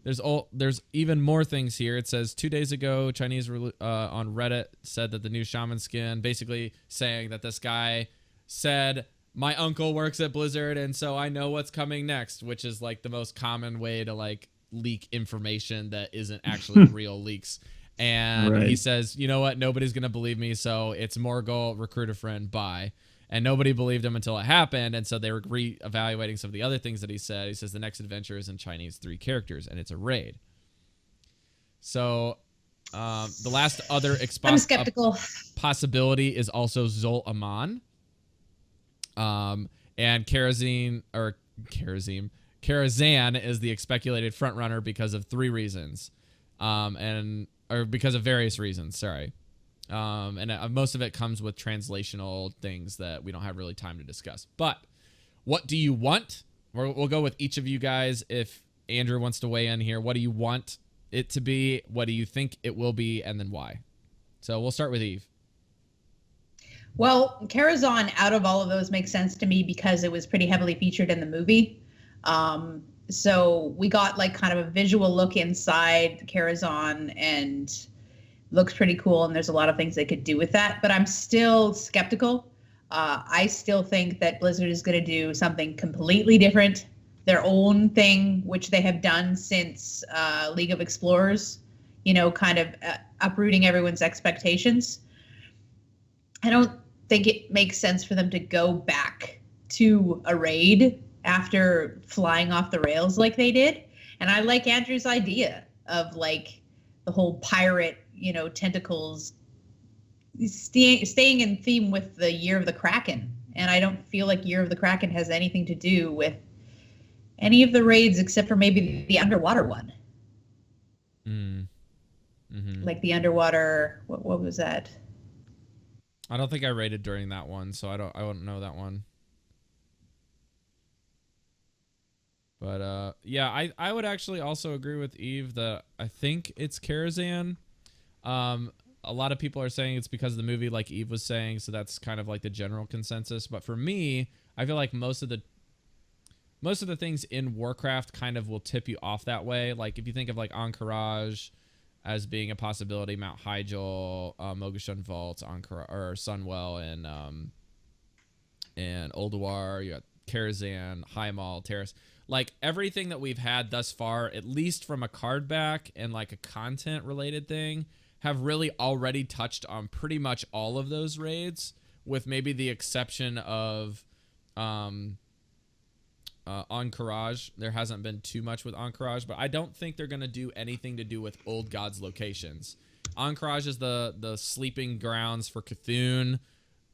There's even more things here. It says 2 days ago, Chinese on Reddit said that the new shaman skin, basically saying that this guy said, my uncle works at Blizzard and so I know what's coming next, which is like the most common way to like leak information that isn't actually real leaks. And he says, you know what? Nobody's going to believe me. So it's Morgul, recruit a friend, bye. And nobody believed him until it happened, and so they were re-evaluating some of the other things that he said. He says the next adventure is in Chinese 3 characters, and it's a raid. So the last other I'm skeptical. Possibility is also Zol Aman. And Karazhan is the speculated frontrunner because of 3 reasons. Or because of various reasons, sorry. And most of it comes with translational things that we don't have really time to discuss. But what do you want? We'll go with each of you guys. If Andrew wants to weigh in here. What do you want it to be? What do you think it will be? And then why? So we'll start with Eve. Well, Karazhan, out of all of those, makes sense to me because it was pretty heavily featured in the movie. So we got like kind of a visual look inside Karazhan, and looks pretty cool. And there's a lot of things they could do with that. But I'm still skeptical. I still think that Blizzard is going to do something completely different, their own thing, which they have done since League of Explorers, kind of uprooting everyone's expectations. I don't think it makes sense for them to go back to a raid after flying off the rails like they did. And I like Andrew's idea of like the whole pirate, tentacles staying in theme with the Year of the Kraken. And I don't feel like Year of the Kraken has anything to do with any of the raids except for maybe the underwater one. Mm-hmm. Like the underwater, what was that? I don't think I raided during that one, so I don't know that one. But yeah, I would actually also agree with Eve that I think it's Karazhan. A lot of people are saying it's because of the movie, like Eve was saying, so that's kind of like the general consensus. But for me, I feel like most of the things in Warcraft kind of will tip you off that way. Like if you think of like Encourage as being a possibility, Mount Hyjal, Mogushun Vault, or Sunwell, and Ulduar, you got Karazhan, Hymal, Terrace. Like everything that we've had thus far, at least from a card back and like a content related thing, have really already touched on pretty much all of those raids, with maybe the exception of Encourage. There hasn't been too much with Encourage, but I don't think they're going to do anything to do with Old Gods locations. Encourage is the sleeping grounds for Cthulhu.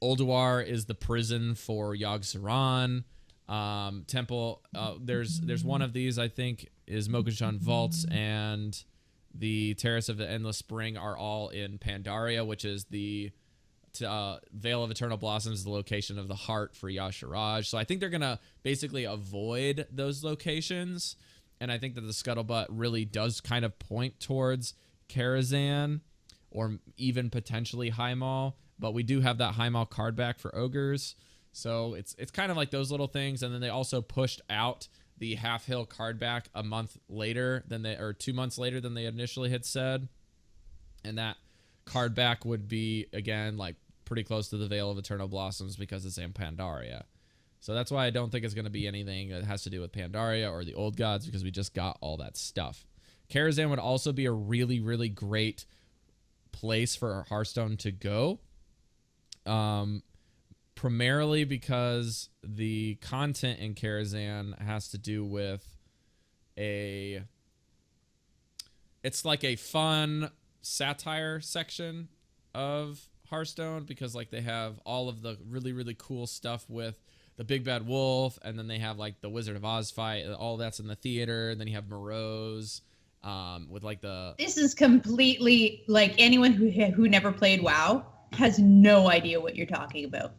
Ulduar is the prison for Yogg-Saron. Temple, there's one of these, I think, is Mogushun Vaults, and the Terrace of the Endless Spring are all in Pandaria, which is the Vale of Eternal Blossoms, the location of the heart for Yasharaj. So I think they're going to basically avoid those locations, and I think that the scuttlebutt really does kind of point towards Karazhan or even potentially Hymal, but we do have that Hymal card back for Ogres. So it's kind of like those little things. And then they also pushed out the Half Hill card back a month later or 2 months later than they initially had said. And that card back would be, again, like pretty close to the Vale of Eternal Blossoms because it's in Pandaria. So that's why I don't think it's going to be anything that has to do with Pandaria or the Old Gods, because we just got all that stuff. Karazhan would also be a really, really great place for Hearthstone to go. Primarily because the content in Karazhan has to do with it's like a fun satire section of Hearthstone, because like they have all of the really, really cool stuff with the Big Bad Wolf, and then they have like the Wizard of Oz fight, all that's in the theater, and then you have Morose with like the... This is completely like anyone who never played WoW has no idea what you're talking about.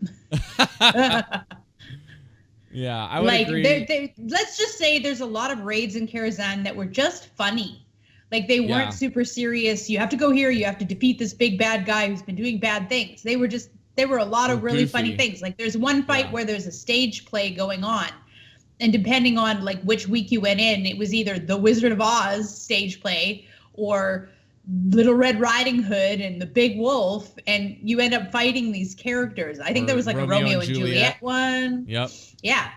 Yeah, I would agree. Let's just say there's a lot of raids in Karazhan that were just funny. Like they weren't super serious. You have to go here. You have to defeat this big bad guy who's been doing bad things. They were a lot of really funny things. Like there's one fight where there's a stage play going on. And depending on like which week you went in, it was either the Wizard of Oz stage play or Little Red Riding Hood and the Big Wolf, and you end up fighting these characters. I think there was like a Romeo and Juliet one. Yep. Yeah.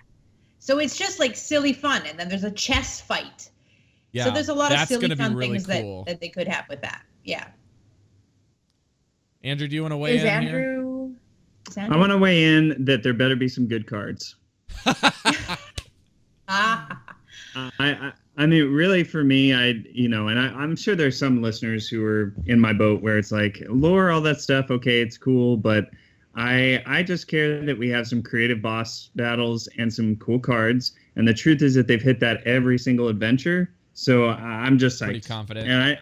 So it's just like silly fun, and then there's a chess fight. Yeah. So there's a lot of silly fun really things cool. that they could have with that. Yeah. Andrew, do you want to weigh in here? I want to weigh in that there better be some good cards. I mean, really, for me, I'm sure there's some listeners who are in my boat where it's like, lore, all that stuff, okay, it's cool, but I just care that we have some creative boss battles and some cool cards. And the truth is that they've hit that every single adventure. So I'm just pretty confident. And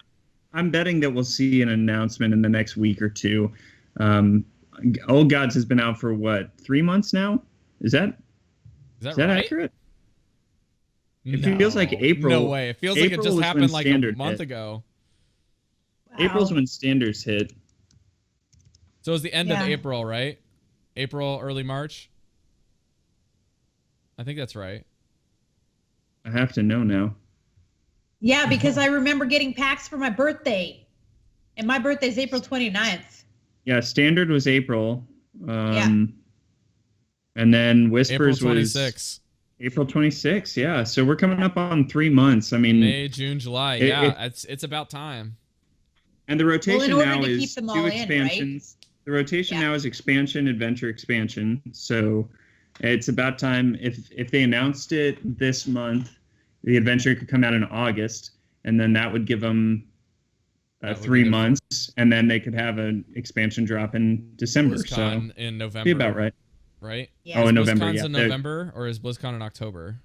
I'm betting that we'll see an announcement in the next week or two. Old Gods has been out for what, 3 months now? Is that right? accurate? It feels like April. No way. It feels like it April just was happened when like a Standard month hit. ago. April's Wow. when standards hit. So it was the end of Yeah. April, right? April, early March. I think that's right. I have to know now. Yeah, because I remember getting packs for my birthday. And my birthday's April 29th. Yeah, standard was April. Yeah. And then Whispers April was 26. April 26th. Yeah, so we're coming up on 3 months. I mean, May, June, July. It's about time. and the rotation in order now to is keep them all 2 in, right? expansions. The rotation Yeah. now is expansion, adventure, expansion. So it's about time. If they announced it this month, the adventure could come out in August, and then that would give them That would 3 be their- months, and then they could have an expansion drop in December. BlizzCon So in November. be about right. Right? Yeah. Oh, in Is November. BlizzCon's Yeah. in November, or is BlizzCon in October?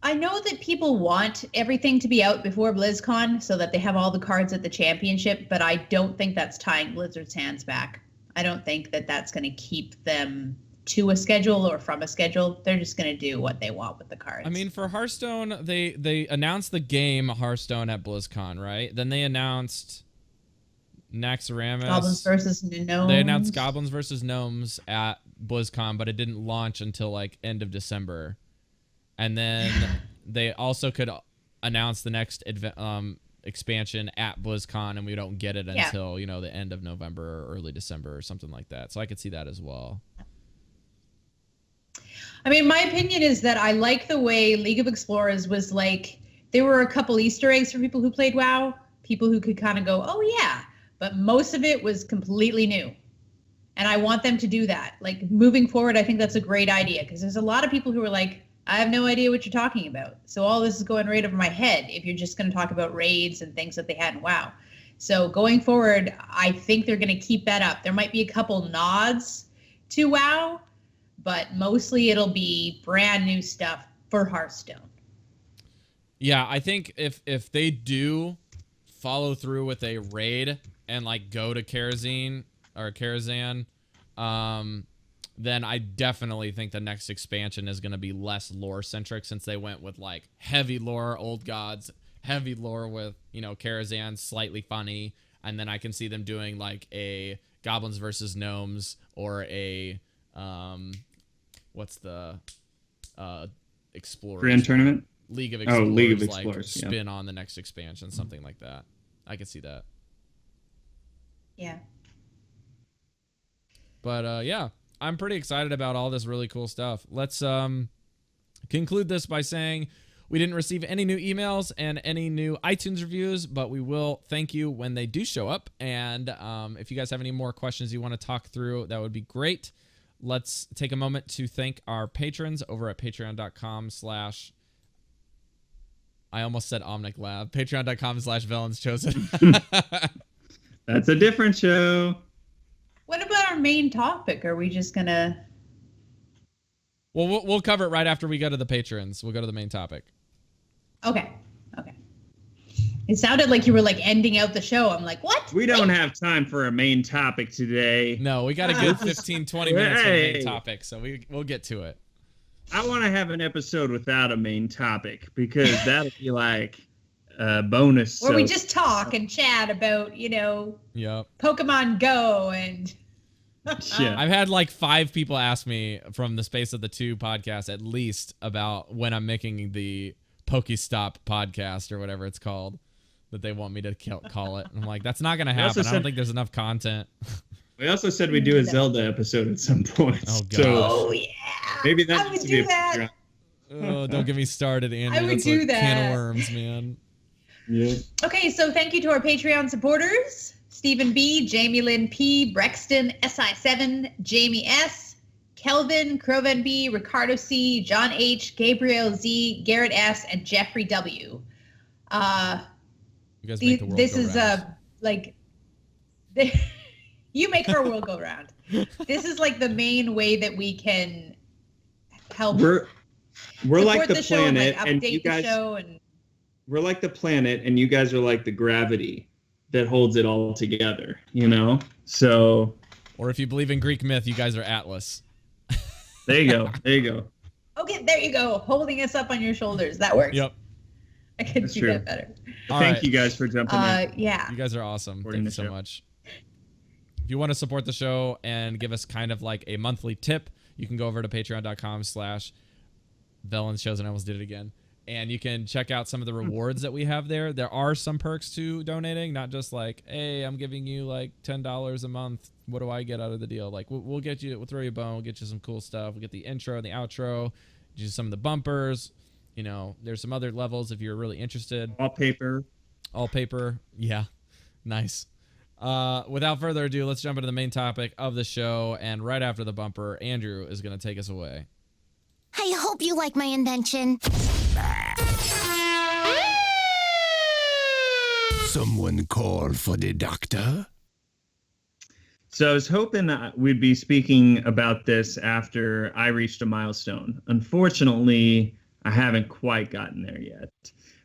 I know that people want everything to be out before BlizzCon so that they have all the cards at the championship, but I don't think that's tying Blizzard's hands back. I don't think that that's going to keep them to a schedule or from a schedule. They're just going to do what they want with the cards. I mean, for Hearthstone, they announced the game Hearthstone at BlizzCon, right? Then they announced Naxxramas. Goblins versus Gnomes. They announced Goblins versus Gnomes at BlizzCon, but it didn't launch until like end of December. And then they also could announce the next expansion at BlizzCon, and we don't get it until the end of November or early December or something like that. So I could see that as well. I mean, my opinion is that I like the way League of Explorers was like, there were a couple Easter eggs for people who played WoW, people who could kind of go, oh yeah, but most of it was completely new. And I want them to do that. Like moving forward, I think that's a great idea because there's a lot of people who are like, I have no idea what you're talking about. So all this is going right over my head if you're just going to talk about raids and things that they had in WoW. So going forward, I think they're going to keep that up. There might be a couple nods to WoW, but mostly it'll be brand new stuff for Hearthstone. Yeah, I think if they do follow through with a raid and like go to Karazhan, then I definitely think the next expansion is going to be less lore centric since they went with like heavy lore, old gods, heavy lore with, Karazhan, slightly funny. And then I can see them doing like a Goblins versus Gnomes or a, what's the Explorers? Grand Tournament? League of Explorers. League of like Explorers, yeah. spin on the next expansion, something like that. I could see that. Yeah. But yeah, I'm pretty excited about all this really cool stuff. Let's conclude this by saying we didn't receive any new emails and any new iTunes reviews, but we will thank you when they do show up. And if you guys have any more questions you want to talk through, that would be great. Let's take a moment to thank our patrons over at patreon.com/ I almost said Omnic Lab. Patreon.com/Velen's Chosen. That's a different show. What about our main topic? Are we just going to... Well, we'll cover it right after we go to the patrons. We'll go to the main topic. Okay. It sounded like you were like ending out the show. I'm like, what? We don't have time for a main topic today. No, we got a good 15, 20 minutes for the main Hey. topic, so we'll get to it. I want to have an episode without a main topic because that'll be like a bonus. Where we So- just talk and chat about, Yep. Pokemon Go and... Yeah. I've had like 5 people ask me from the Space of the Two podcast at least about when I'm making the Pokestop podcast or whatever it's called that they want me to call it. And I'm like, that's not going to happen. I don't think there's enough content. We also said we'd do a Zelda episode at some point. Oh, gosh. So Oh, yeah. maybe that I needs would to be do a that. Patreon. Oh, don't get me started, Andy. I would That's do a can that. of worms, man. Yeah. Okay, so thank you to our Patreon supporters. Stephen B, Jamie Lynn P, Brexton, SI7, Jamie S, Kelvin, Croven B, Ricardo C, John H, Gabriel Z, Garrett S, and Jeffrey W. You guys make the world This go is round. you make our world go round. This is like the main way that we can help We're support like the show and planet, like and update you guys. the show and We're like the planet, and you guys are like the gravity that holds it all together. So Or if you believe in Greek myth, you guys are Atlas. there you go. There you go. Okay, there you go. Holding us up on your shoulders. That works. Yep. I can That's do true. that better. Thank you guys for jumping in. Yeah. You guys are awesome. Supporting Thank you the so show. much. If you want to support the show and give us kind of like a monthly tip, you can go over to patreon.com/Velen shows, and I almost did it again. And you can check out some of the rewards that we have there. There are some perks to donating, not just like, hey, I'm giving you like $10 a month. What do I get out of the deal? Like, we'll get you, we'll throw you a bone, we'll get you some cool stuff. We'll get the intro and the outro, do some of the bumpers. You know, there's some other levels if you're really interested. All paper. Yeah, nice. Without further ado, let's jump into the main topic of the show. And right after the bumper, Andrew is going to take us away. I hope you like my invention. Someone call for the doctor? So I was hoping that we'd be speaking about this after I reached a milestone. Unfortunately, I haven't quite gotten there yet.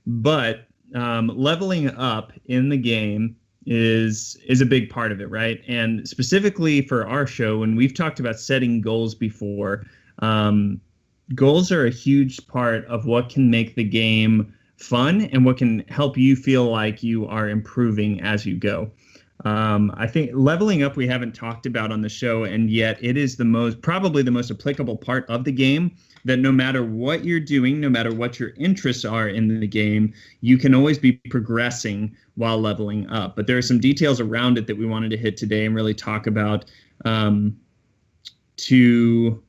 But leveling up in the game is a big part of it, right? And specifically for our show, when we've talked about setting goals before, goals are a huge part of what can make the game fun and what can help you feel like you are improving as you go. I think leveling up we haven't talked about on the show, and yet it is probably the most applicable part of the game, that no matter what you're doing, no matter what your interests are in the game, you can always be progressing while leveling up. But there are some details around it that we wanted to hit today and really talk about to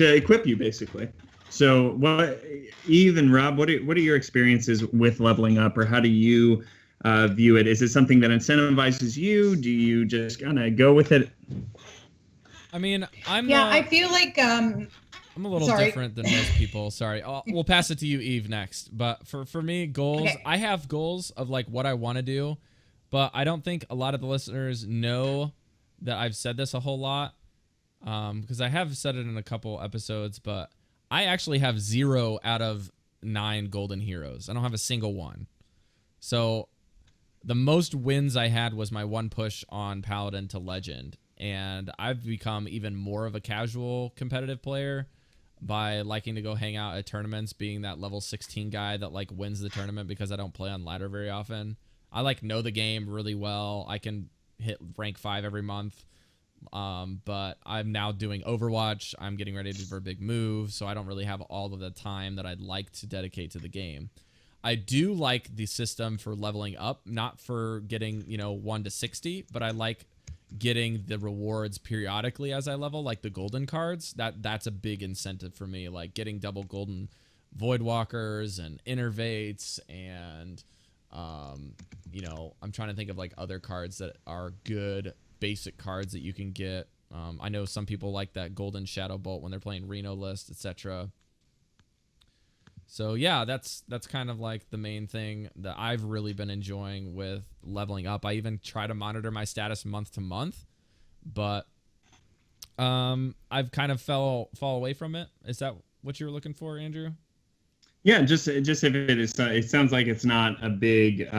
equip you, basically. So, Eve and Rob, what are your experiences with leveling up, or how do you view it? Is it something that incentivizes you? Do you just kind of go with it? I mean, I feel like I'm a little different than most people. Sorry. We'll pass it to you, Eve, next. But for me, goals, okay. I have goals of like what I want to do, but I don't think a lot of the listeners know that I've said this a whole lot, because I have said it in a couple episodes, but I actually have 0 out of 9 golden heroes. I don't have a single one. So the most wins I had was my one push on Paladin to Legend. And I've become even more of a casual competitive player by liking to go hang out at tournaments, being that level 16 guy that like wins the tournament because I don't play on ladder very often. I like know the game really well. I can hit rank 5 every month. But I'm now doing Overwatch. I'm getting ready for a big move, so I don't really have all of the time that I'd like to dedicate to the game. I do like the system for leveling up, not for getting, 1 to 60, but I like getting the rewards periodically as I level, like the golden cards. That's a big incentive for me, like getting double golden Voidwalkers and Innervates and I'm trying to think of like other cards that are good basic cards that you can get. I know some people like that golden Shadow Bolt when they're playing Reno list, etc. So yeah, that's kind of like the main thing that I've really been enjoying with leveling up. I even try to monitor my status month to month, but I've kind of fall away from it. Is that what you're looking for, Andrew? Yeah, just if it is, it sounds like it's not a big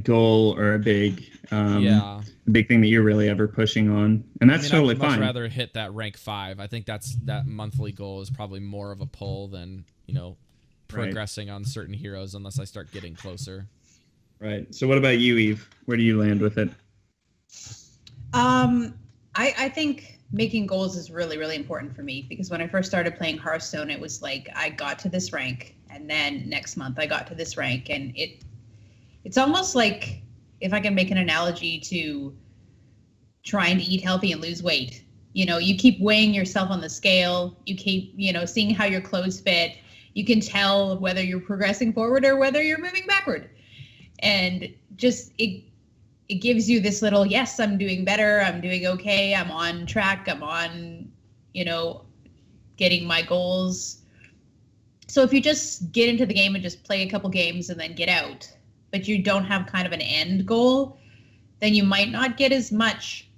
goal or a big big thing that you're really ever pushing on, and that's totally fine. I'd much rather hit that rank 5. I think that monthly goal is probably more of a pull than progressing on certain heroes, unless I start getting closer. Right. So what about you, Eve? Where do you land with it? I think making goals is really, really important for me, because when I first started playing Hearthstone, it was like I got to this rank, and then next month I got to this rank, and it's almost like, if I can make an analogy to trying to eat healthy and lose weight. You keep weighing yourself on the scale. You keep, seeing how your clothes fit. You can tell whether you're progressing forward or whether you're moving backward. And just it gives you this little, yes, I'm doing better. I'm doing okay. I'm on track. I'm on, getting my goals. So if you just get into the game and just play a couple games and then get out, but you don't have kind of an end goal, then you might not get as much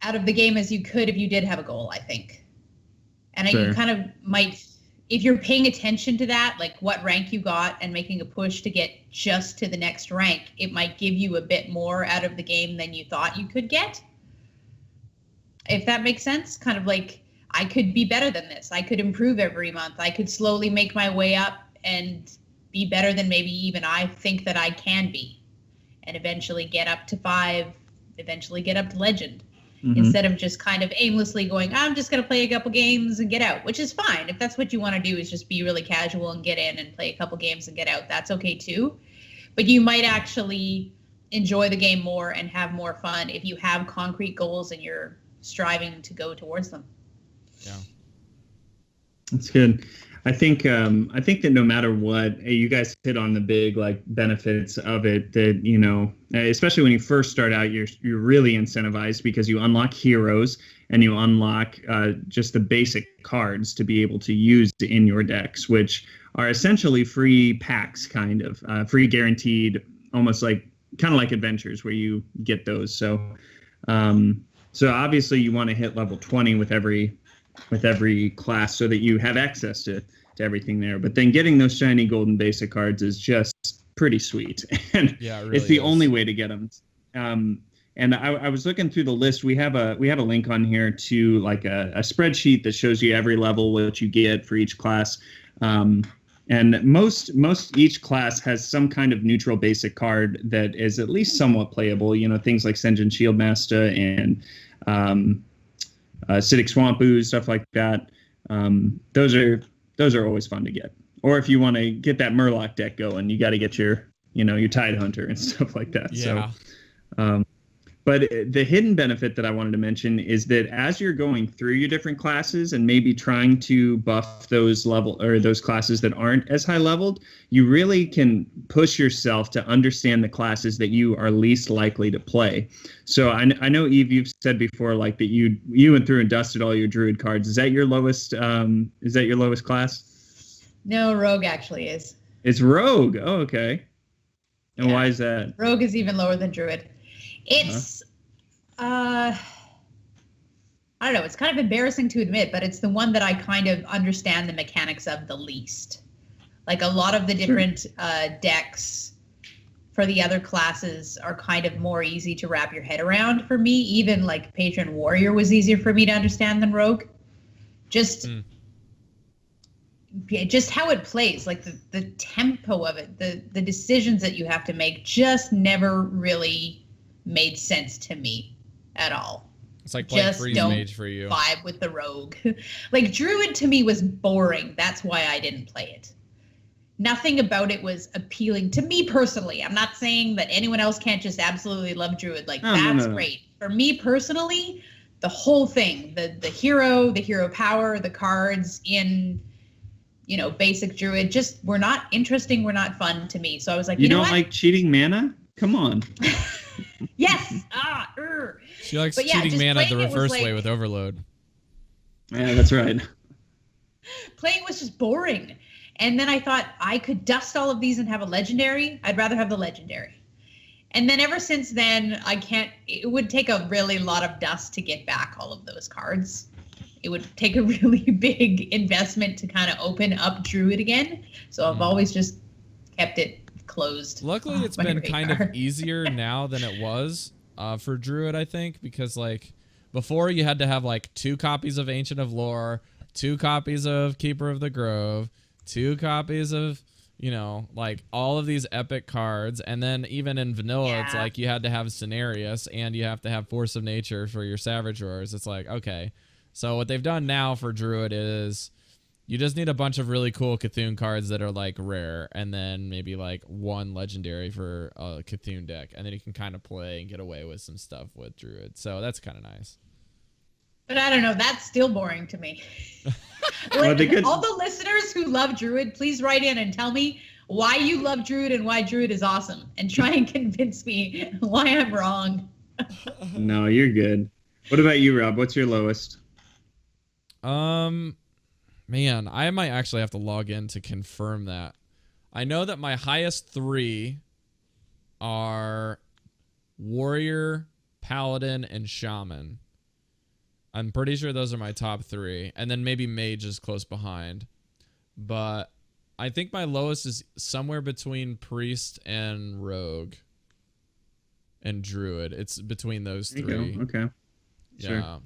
out of the game as you could if you did have a goal, I think. And Sure. you kind of might, if you're paying attention to that, like what rank you got and making a push to get just to the next rank, it might give you a bit more out of the game than you thought you could get. If that makes sense. Kind of like, I could be better than this. I could improve every month. I could slowly make my way up and be better than maybe even I think that I can be, and eventually get up to 5, eventually get up to legend. Instead of just kind of aimlessly going, I'm just going to play a couple games and get out, which is fine. If that's what you want to do, is just be really casual and get in and play a couple games and get out, that's okay too. But you might actually enjoy the game more and have more fun if you have concrete goals and you're striving to go towards them. Yeah. That's good. I think that no matter what, you guys hit on the big like benefits of it, that, you know, especially when you first start out, you're really incentivized because you unlock heroes and you unlock just the basic cards to be able to use in your decks, which are essentially free packs, kind of free guaranteed, almost like kind of like adventures where you get those. So obviously you want to hit level 20 with every class so that you have access to everything there. But then getting those shiny golden basic cards is just pretty sweet. And yeah, it really it's the is. only way to get them. And I was looking through the list. We have a link on here to like a spreadsheet that shows you every level, what you get for each class. And most each class has some kind of neutral basic card that is at least somewhat playable. You know, things like Senjin Shieldmaster and Acidic Swamp Ooze, stuff like that. Those are always fun to get. Or if you want to get that Murloc deck going, you got to get your Tide Hunter and stuff like that. Yeah. So, but the hidden benefit that I wanted to mention is that as you're going through your different classes and maybe trying to buff those classes that aren't as high leveled, you really can push yourself to understand the classes that you are least likely to play. So I know, Eve, you've said before like that you went through and dusted all your druid cards. Is that your lowest? Is that your lowest class? No, Rogue actually is. It's Rogue. Oh, okay. And Yeah. why is that? Rogue is even lower than Druid. It's, I don't know, it's kind of embarrassing to admit, but it's the one that I kind of understand the mechanics of the least. Like a lot of the different decks for the other classes are kind of more easy to wrap your head around for me. Even like Patron Warrior was easier for me to understand than Rogue. Just how it plays, like the tempo of it, the decisions that you have to make just never really made sense to me at all. It's like playing Just Freeze don't Mage for you. Vibe with the Rogue. Like Druid to me was boring. That's why I didn't play it. Nothing about it was appealing to me personally. I'm not saying that anyone else can't just absolutely love Druid. Like that's great. For me personally, the whole thing, the hero power, the cards in, you know, basic Druid just were not interesting, were not fun to me. So I was like, you know don't what? like cheating mana? Come on. Yes. She likes But yeah, cheating just mana the playing it was reverse way like- with Overload. Yeah, that's right. Playing was just boring. And then I thought I could dust all of these and have a legendary. I'd rather have the legendary. And then ever since then, it would take a really lot of dust to get back all of those cards. It would take a really big investment to kind of open up Druid again. So I've always just kept it closed. Luckily, it's been kind of easier now than it was for Druid, I think, because like before you had to have like 2 copies of Ancient of Lore, 2 copies of Keeper of the Grove, 2 copies of, you know, like all of these epic cards. And then even in vanilla, it's like you had to have Cenarius and you have to have Force of Nature for your Savage Roars. It's like, okay. So what they've done now for Druid is you just need a bunch of really cool Cthulhu cards that are like rare, and then maybe like 1 legendary for a Cthulhu deck, and then you can kind of play and get away with some stuff with Druid. So that's kind of nice. But I don't know, that's still boring to me. Well, all the listeners who love Druid, please write in and tell me why you love Druid and why Druid is awesome, and try and convince me why I'm wrong. No, you're good. What about you, Rob? What's your lowest? Man, I might actually have to log in to confirm that. I know that my highest 3 are Warrior, Paladin, and Shaman. I'm pretty sure those are my top 3. And then maybe Mage is close behind. But I think my lowest is somewhere between Priest and Rogue. And Druid. It's between those 3. Okay. Sure. Yeah.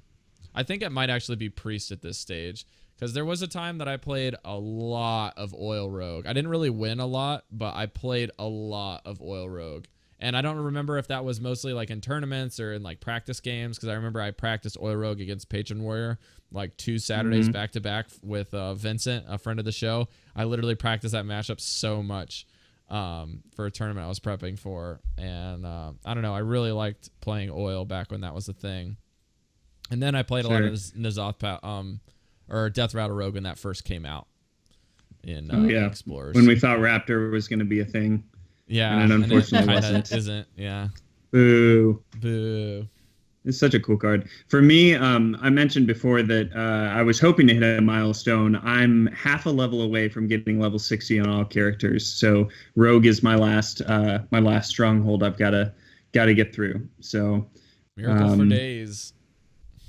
I think it might actually be priest at this stage, because there was a time that I played a lot of oil rogue. I didn't really win a lot, but I played a lot of oil rogue. And I don't remember if that was mostly like in tournaments or in like practice games, because I remember I practiced Oil Rogue against Patron Warrior like 2 Saturdays back to back with Vincent, a friend of the show. I literally practiced that matchup so much for a tournament I was prepping for. And I don't know, I really liked playing Oil back when that was a thing. And then I played a lot of N'Zoth or Death Rattle Rogue when that first came out in Explorers. When we thought Raptor was going to be a thing. Yeah, and it unfortunately wasn't. Isn't. Yeah. Boo. Boo. It's such a cool card. For me, I mentioned before that I was hoping to hit a milestone. I'm half a level away from getting level 60 on all characters. So Rogue is my last stronghold I've got to get through. So Miracle for days.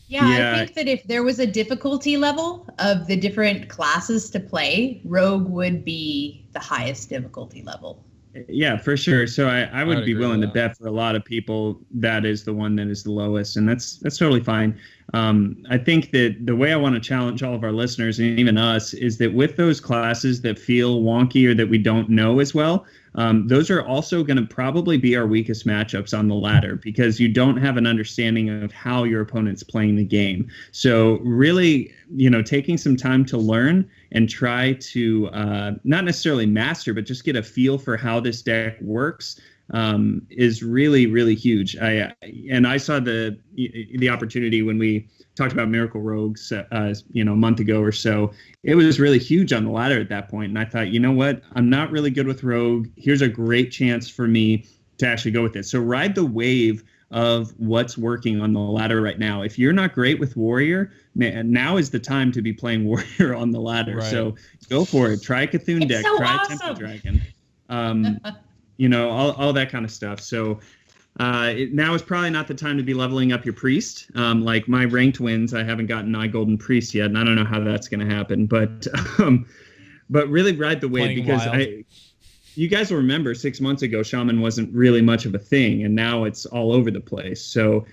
Yeah, I think that if there was a difficulty level of the different classes to play, Rogue would be the highest difficulty level. Yeah, for sure. So I would be willing to bet for a lot of people that is the one that is the lowest, and that's totally fine. I think that the way I want to challenge all of our listeners and even us is that with those classes that feel wonky or that we don't know as well, those are also going to probably be our weakest matchups on the ladder, because you don't have an understanding of how your opponent's playing the game. So really, taking some time to learn and try to not necessarily master, but just get a feel for how this deck works is really, really huge. I saw the opportunity when we talked about Miracle Rogues, a month ago or so. It was really huge on the ladder at that point, and I thought, you know what? I'm not really good with Rogue. Here's a great chance for me to actually go with it. So ride the wave of what's working on the ladder right now. If you're not great with Warrior, now is the time to be playing Warrior on the ladder. Right. So go for it. Try Cthulhu deck. So try awesome. Temple Dragon. All that kind of stuff. So now is probably not the time to be leveling up your priest. Like my ranked wins, I haven't gotten my golden priest yet, and I don't know how that's going to happen. But really ride the wave, because you guys will remember 6 months ago, Shaman wasn't really much of a thing, and now it's all over the place. So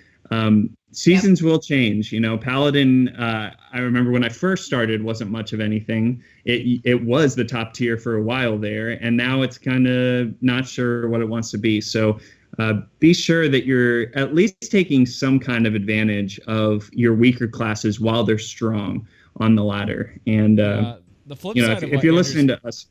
seasons will change. Paladin, I remember when I first started, wasn't much of anything. It was the top tier for a while there, and now it's kind of not sure what it wants to be. So be sure that you're at least taking some kind of advantage of your weaker classes while they're strong on the ladder. And the flip side if you're listening to us.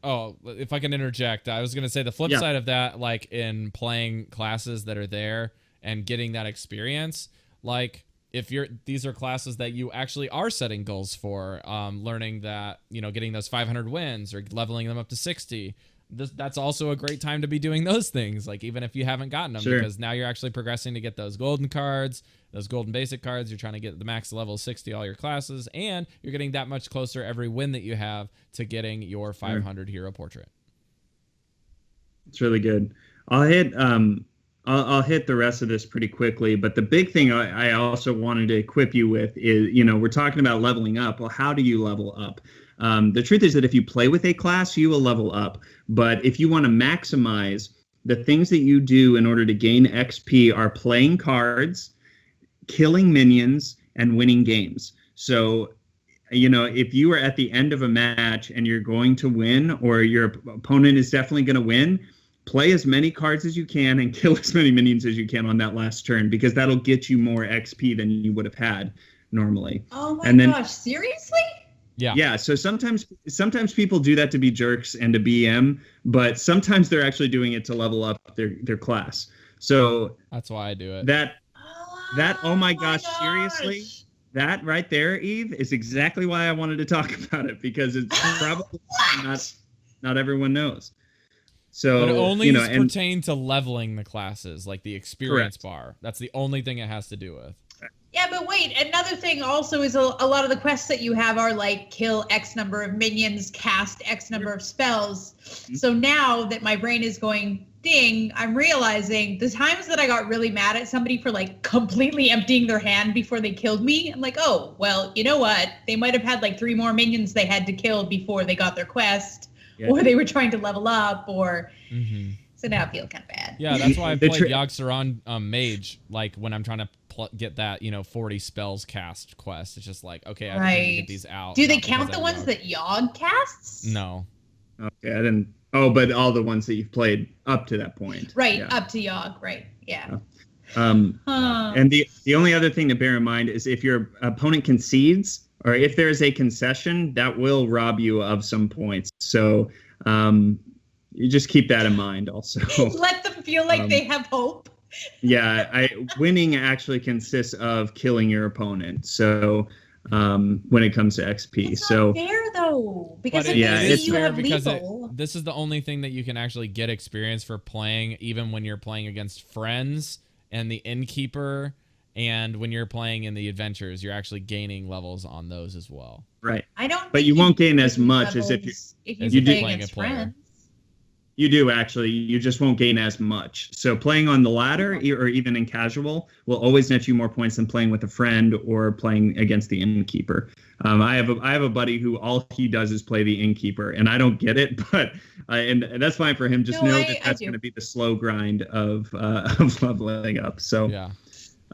Oh, if I can interject, I was going to say the flip side of that, like in playing classes that are there and getting that experience, like if these are classes that you actually are setting goals for, learning that, getting those 500 wins or leveling them up to 60, that's also a great time to be doing those things. Like even if you haven't gotten them, because now you're actually progressing to get those golden cards, those golden basic cards. You're trying to get the max level 60 all your classes, and you're getting that much closer every win that you have to getting your 500 hero portrait. It's really good. I'll hit the rest of this pretty quickly, but the big thing I also wanted to equip you with is, we're talking about leveling up. Well, how do you level up? The truth is that if you play with a class, you will level up. But if you want to maximize, the things that you do in order to gain XP are playing cards, killing minions, and winning games. So, if you are at the end of a match and you're going to win, or your opponent is definitely going to win, play as many cards as you can and kill as many minions as you can on that last turn, because that'll get you more XP than you would have had normally. Oh my gosh, seriously? Yeah. So sometimes people do that to be jerks and to BM, but sometimes they're actually doing it to level up their class. So that's why I do it. Oh my gosh, seriously? That right there, Eve, is exactly why I wanted to talk about it, because it's probably not everyone knows. So, but it only pertain to leveling the classes, like the experience bar. That's the only thing it has to do with. Yeah, but wait, another thing also is a lot of the quests that you have are like kill X number of minions, cast X number of spells. So now that my brain is going ding, I'm realizing the times that I got really mad at somebody for like completely emptying their hand before they killed me, I'm like, oh, well, you know what? They might have had like 3 more minions they had to kill before they got their quest, or they were trying to level up, or... So now I feel kind of bad. Yeah, that's why I played Yogg-Saron Mage, like when I'm trying to get that, 40 spells cast quest. It's just like, okay, I need to get these out. Do they count the ones that Yogg casts? No. Okay, I didn't. Oh, but all the ones that you've played up to that point. Right, up to Yogg, right, yeah. And the only other thing to bear in mind is if your opponent concedes, or if there's a concession, that will rob you of some points. So you just keep that in mind also. Let them feel like they have hope. Yeah, winning actually consists of killing your opponent. So when it comes to XP, it's not fair though, because it's you fair have because lethal. This is the only thing that you can actually get experience for playing, even when you're playing against friends and the innkeeper, and when you're playing in the adventures, you're actually gaining levels on those as well. Right. I don't. But you won't gain as much as if you play against friends. You do actually. You just won't gain as much. So playing on the ladder or even in casual will always net you more points than playing with a friend or playing against the innkeeper. I have a buddy who all he does is play the innkeeper, and I don't get it, but and that's fine for him. Just know that that's going to be the slow grind of leveling up. So yeah.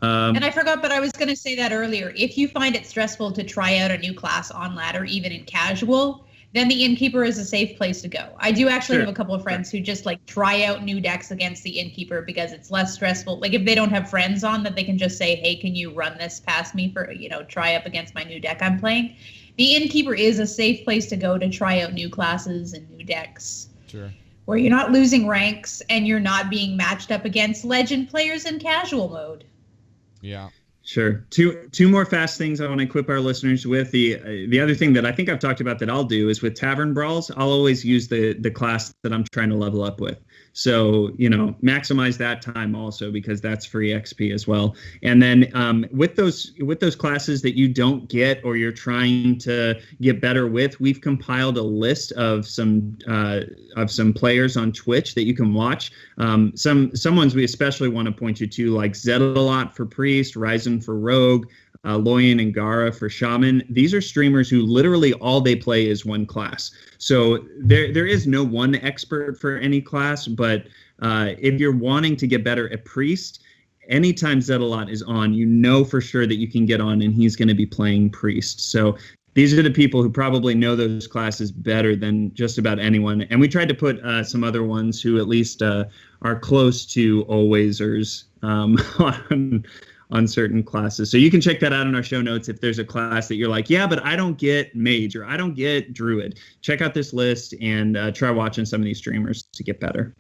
And I forgot, but I was going to say that earlier. If you find it stressful to try out a new class on ladder, even in casual, then the innkeeper is a safe place to go. I do actually have a couple of friends who just like try out new decks against the innkeeper because it's less stressful. Like if they don't have friends on, that they can just say, hey, can you run this past me for, try up against my new deck I'm playing. The innkeeper is a safe place to go to try out new classes and new decks. Sure. Where you're not losing ranks and you're not being matched up against legend players in casual mode. Yeah. Sure. Two more fast things I want to equip our listeners with. The other thing that I think I've talked about that I'll do is with Tavern Brawls, I'll always use the class that I'm trying to level up with. So, maximize that time also because that's free XP as well. And then with those classes that you don't get or you're trying to get better with, we've compiled a list of some players on Twitch that you can watch. Some ones we especially want to point you to, like Zedalot for Priest, Ryzen for Rogue, Loyan and Gara for Shaman. These are streamers who literally all they play is one class. So there is no one expert for any class, but if you're wanting to get better at Priest, anytime Zedalot is on, for sure that you can get on and he's going to be playing Priest. So these are the people who probably know those classes better than just about anyone. And we tried to put some other ones who at least are close to alwaysers on certain classes. So you can check that out in our show notes if there's a class that you're like, yeah, but I don't get Mage or I don't get Druid. Check out this list and try watching some of these streamers to get better.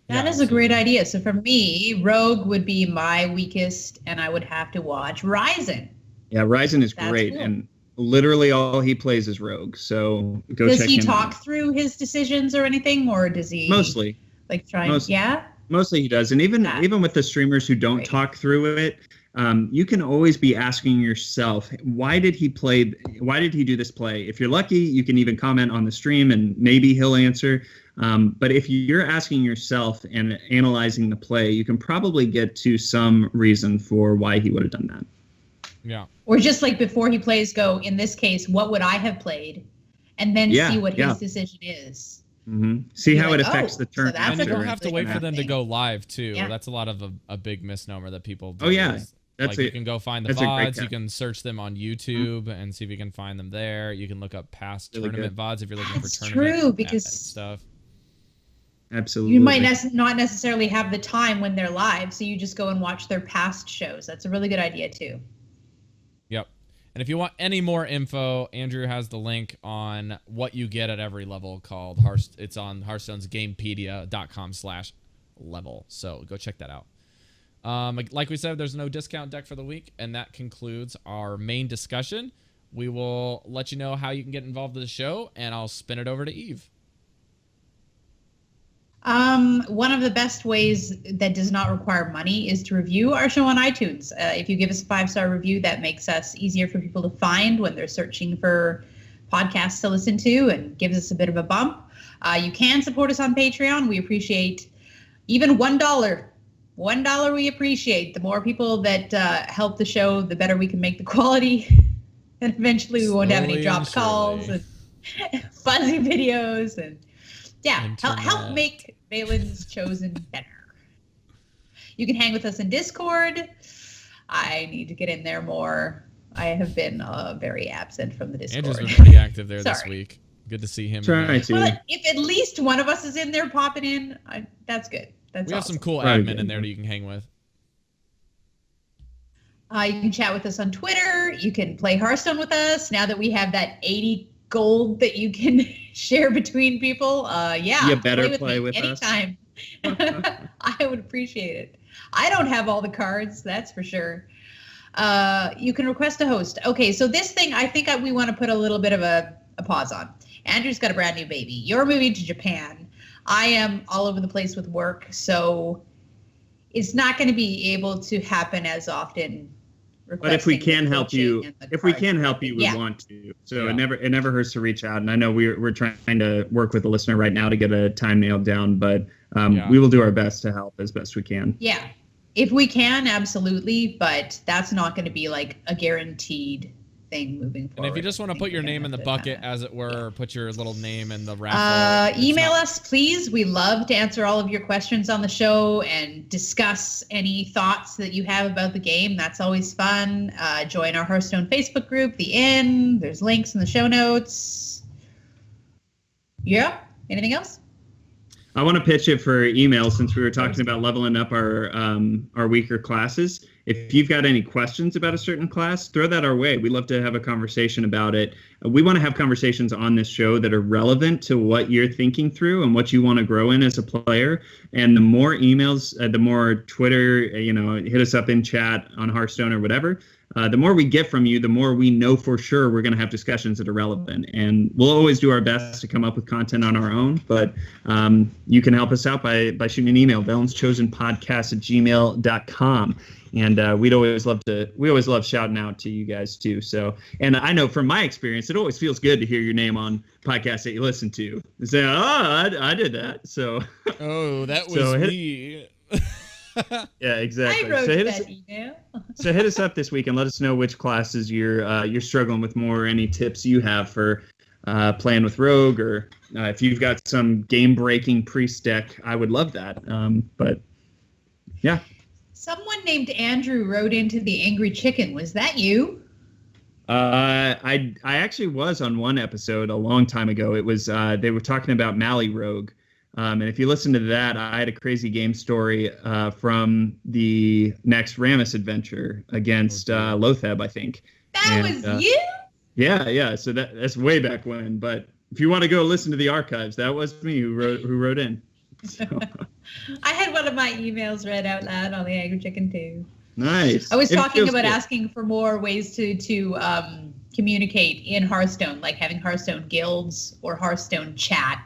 That is a great idea. So for me, Rogue would be my weakest, and I would have to watch Ryzen. Yeah, Ryzen is great, cool. And literally all he plays is Rogue. So go check him out. Does he talk through his decisions or anything, or does he mostly yeah? Mostly he does. And even with the streamers who don't talk through it, you can always be asking yourself, why did he do this play? If you're lucky, you can even comment on the stream and maybe he'll answer. But if you're asking yourself and analyzing the play, you can probably get to some reason for why he would have done that. Yeah. Or just like before he plays, go, in this case, what would I have played? And then see what his decision is. Mm-hmm. See how it affects the turn. And you don't have to wait for them to go live too. Yeah. That's a lot of a big misnomer that people do. Oh yeah, you can go find the VODs. You can search them on YouTube and see if you can find them there. You can look up past tournament VODs if you're looking for tournament stuff. Absolutely. You might not necessarily have the time when they're live, so you just go and watch their past shows. That's a really good idea too. Yep. And if you want any more info, Andrew has the link on what you get at every level called it's on Hearthstone's gamepedia.com/level. So go check that out. Like we said, there's no discount deck for the week, and that concludes our main discussion. We will let you know how you can get involved with the show, and I'll spin it over to Eve. One of the best ways that does not require money is to review our show on iTunes. If you give us a 5-star review, that makes us easier for people to find when they're searching for podcasts to listen to and gives us a bit of a bump. You can support us on Patreon. We appreciate even $1. $1 we appreciate. The more people that help the show, the better we can make the quality. And eventually we won't have any dropped calls and fuzzy videos and help make Velen's chosen better. You can hang with us in Discord. I need to get in there more. I have been very absent from the Discord. Andrew's been pretty active there this week. Good to see him. Try to. Well, if at least one of us is in there popping in, that's good. That's we have awesome. some cool admin in there that you can hang with. You can chat with us on Twitter. You can play Hearthstone with us now that we have that 80 gold that you can share between people. You better play with anytime. I would appreciate it. I don't have all the cards, that's for sure. You can request a host. Okay, so this thing, I think we want to put a little bit of a pause on. Andrew's got a brand new baby. You're moving to Japan. I am all over the place with work, so it's not going to be able to happen as often. But if we can help you, we want to. So it never hurts to reach out. And I know we're trying to work with the listener right now to get a time nailed down, but we will do our best to help as best we can. Yeah. If we can, absolutely, but that's not going to be like a guaranteed thing moving forward. And if you just want to put your name in the bucket, as it were, or put your little name in the raffle. Email us, please. We love to answer all of your questions on the show and discuss any thoughts that you have about the game. That's always fun. Join our Hearthstone Facebook group, The Inn. There's links in the show notes. Yeah. Anything else? I want to pitch it for email since we were talking about leveling up our weaker classes. If you've got any questions about a certain class, throw that our way. We love to have a conversation about it. We want to have conversations on this show that are relevant to what you're thinking through and what you want to grow in as a player. And the more emails, the more Twitter, hit us up in chat on Hearthstone or whatever. The more we get from you, the more we know for sure we're going to have discussions that are relevant. And we'll always do our best to come up with content on our own. But you can help us out by shooting an email, VelensChosenPodcast@gmail.com. And we always love shouting out to you guys too. So, and I know from my experience, it always feels good to hear your name on podcasts that you listen to. And say, I did that. So, that was me. Yeah, exactly. I wrote that email. So hit us up this week and let us know which classes you're struggling with more, or any tips you have for playing with Rogue, or if you've got some game-breaking priest deck, I would love that. But yeah. Someone named Andrew wrote into the Angry Chicken. Was that you? I actually was on one episode a long time ago. It was they were talking about Mally Rogue. And if you listen to that, I had a crazy game story from the next Rammus adventure against Lotheb, I think. That was you? Yeah. So that's way back when. But if you want to go listen to the archives, that was me who wrote in. So. I had one of my emails read out loud on the Angry Chicken too. Nice. I was talking about asking for more ways to communicate in Hearthstone, like having Hearthstone guilds or Hearthstone chat.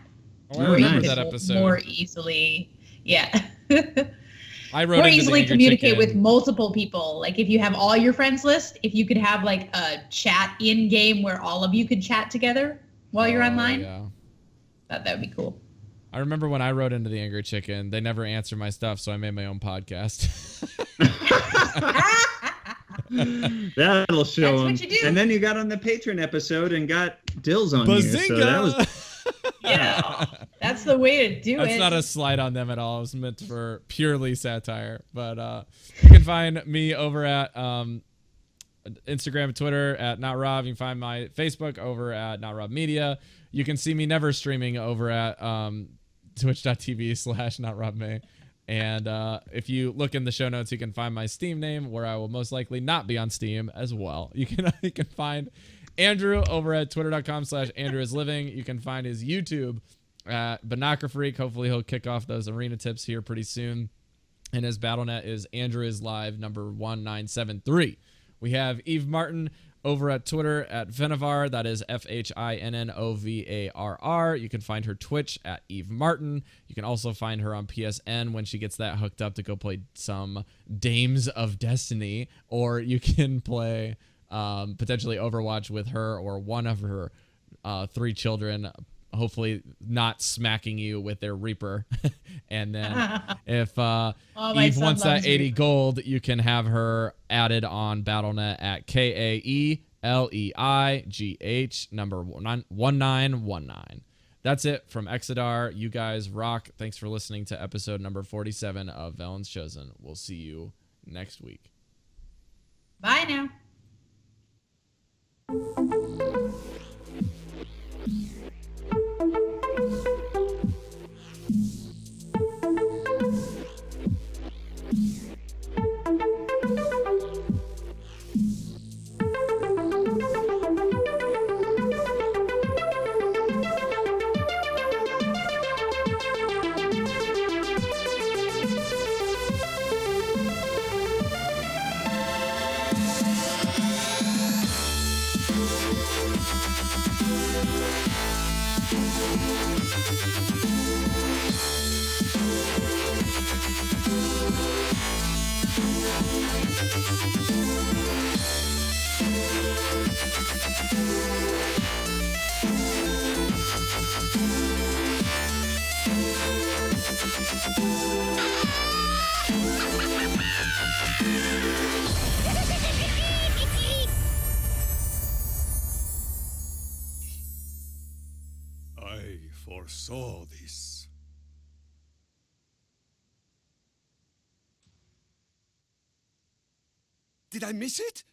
I remember that episode. More easily, yeah. I wrote more into easily the communicate with multiple people. Like if you have all your friends list, if you could have like a chat in game where all of you could chat together while you're online. Yeah. That would be cool. I remember when I wrote into the Angry Chicken, they never answered my stuff, so I made my own podcast. That'll show them. What you do. And then you got on the Patreon episode and got Dills on here. So that was... Yeah, that's the way to do it. That's not a slight on them at all. It was meant for purely satire. But you can find me over at Instagram and Twitter at NotRob. You can find my Facebook over at NotRobMedia. You can see me never streaming over at twitch.tv/NotRobMay. And if you look in the show notes, you can find my Steam name, where I will most likely not be on Steam as well. You can find Andrew over at twitter.com/AndrewIsLiving. You can find his YouTube at BinacaFreak. Hopefully he'll kick off those arena tips here pretty soon. And his BattleNet is AndrewIsLive number 1973. We have Evemartyn over at Twitter at Venovar. That is FHINNOVARR. You can find her Twitch at Evemartyn. You can also find her on PSN when she gets that hooked up to go play some Dames of Destiny. Or you can play potentially Overwatch with her or one of her 3 children, hopefully not smacking you with their Reaper. And then if Eve wants that 80 Reaper. gold, you can have her added on BattleNet at KAELEIGH number 1919. That's it from Exodar. You guys rock. Thanks for listening to episode number 47 of Velen's Chosen. We'll see you next week. Bye now. I foresaw this. Did I miss it?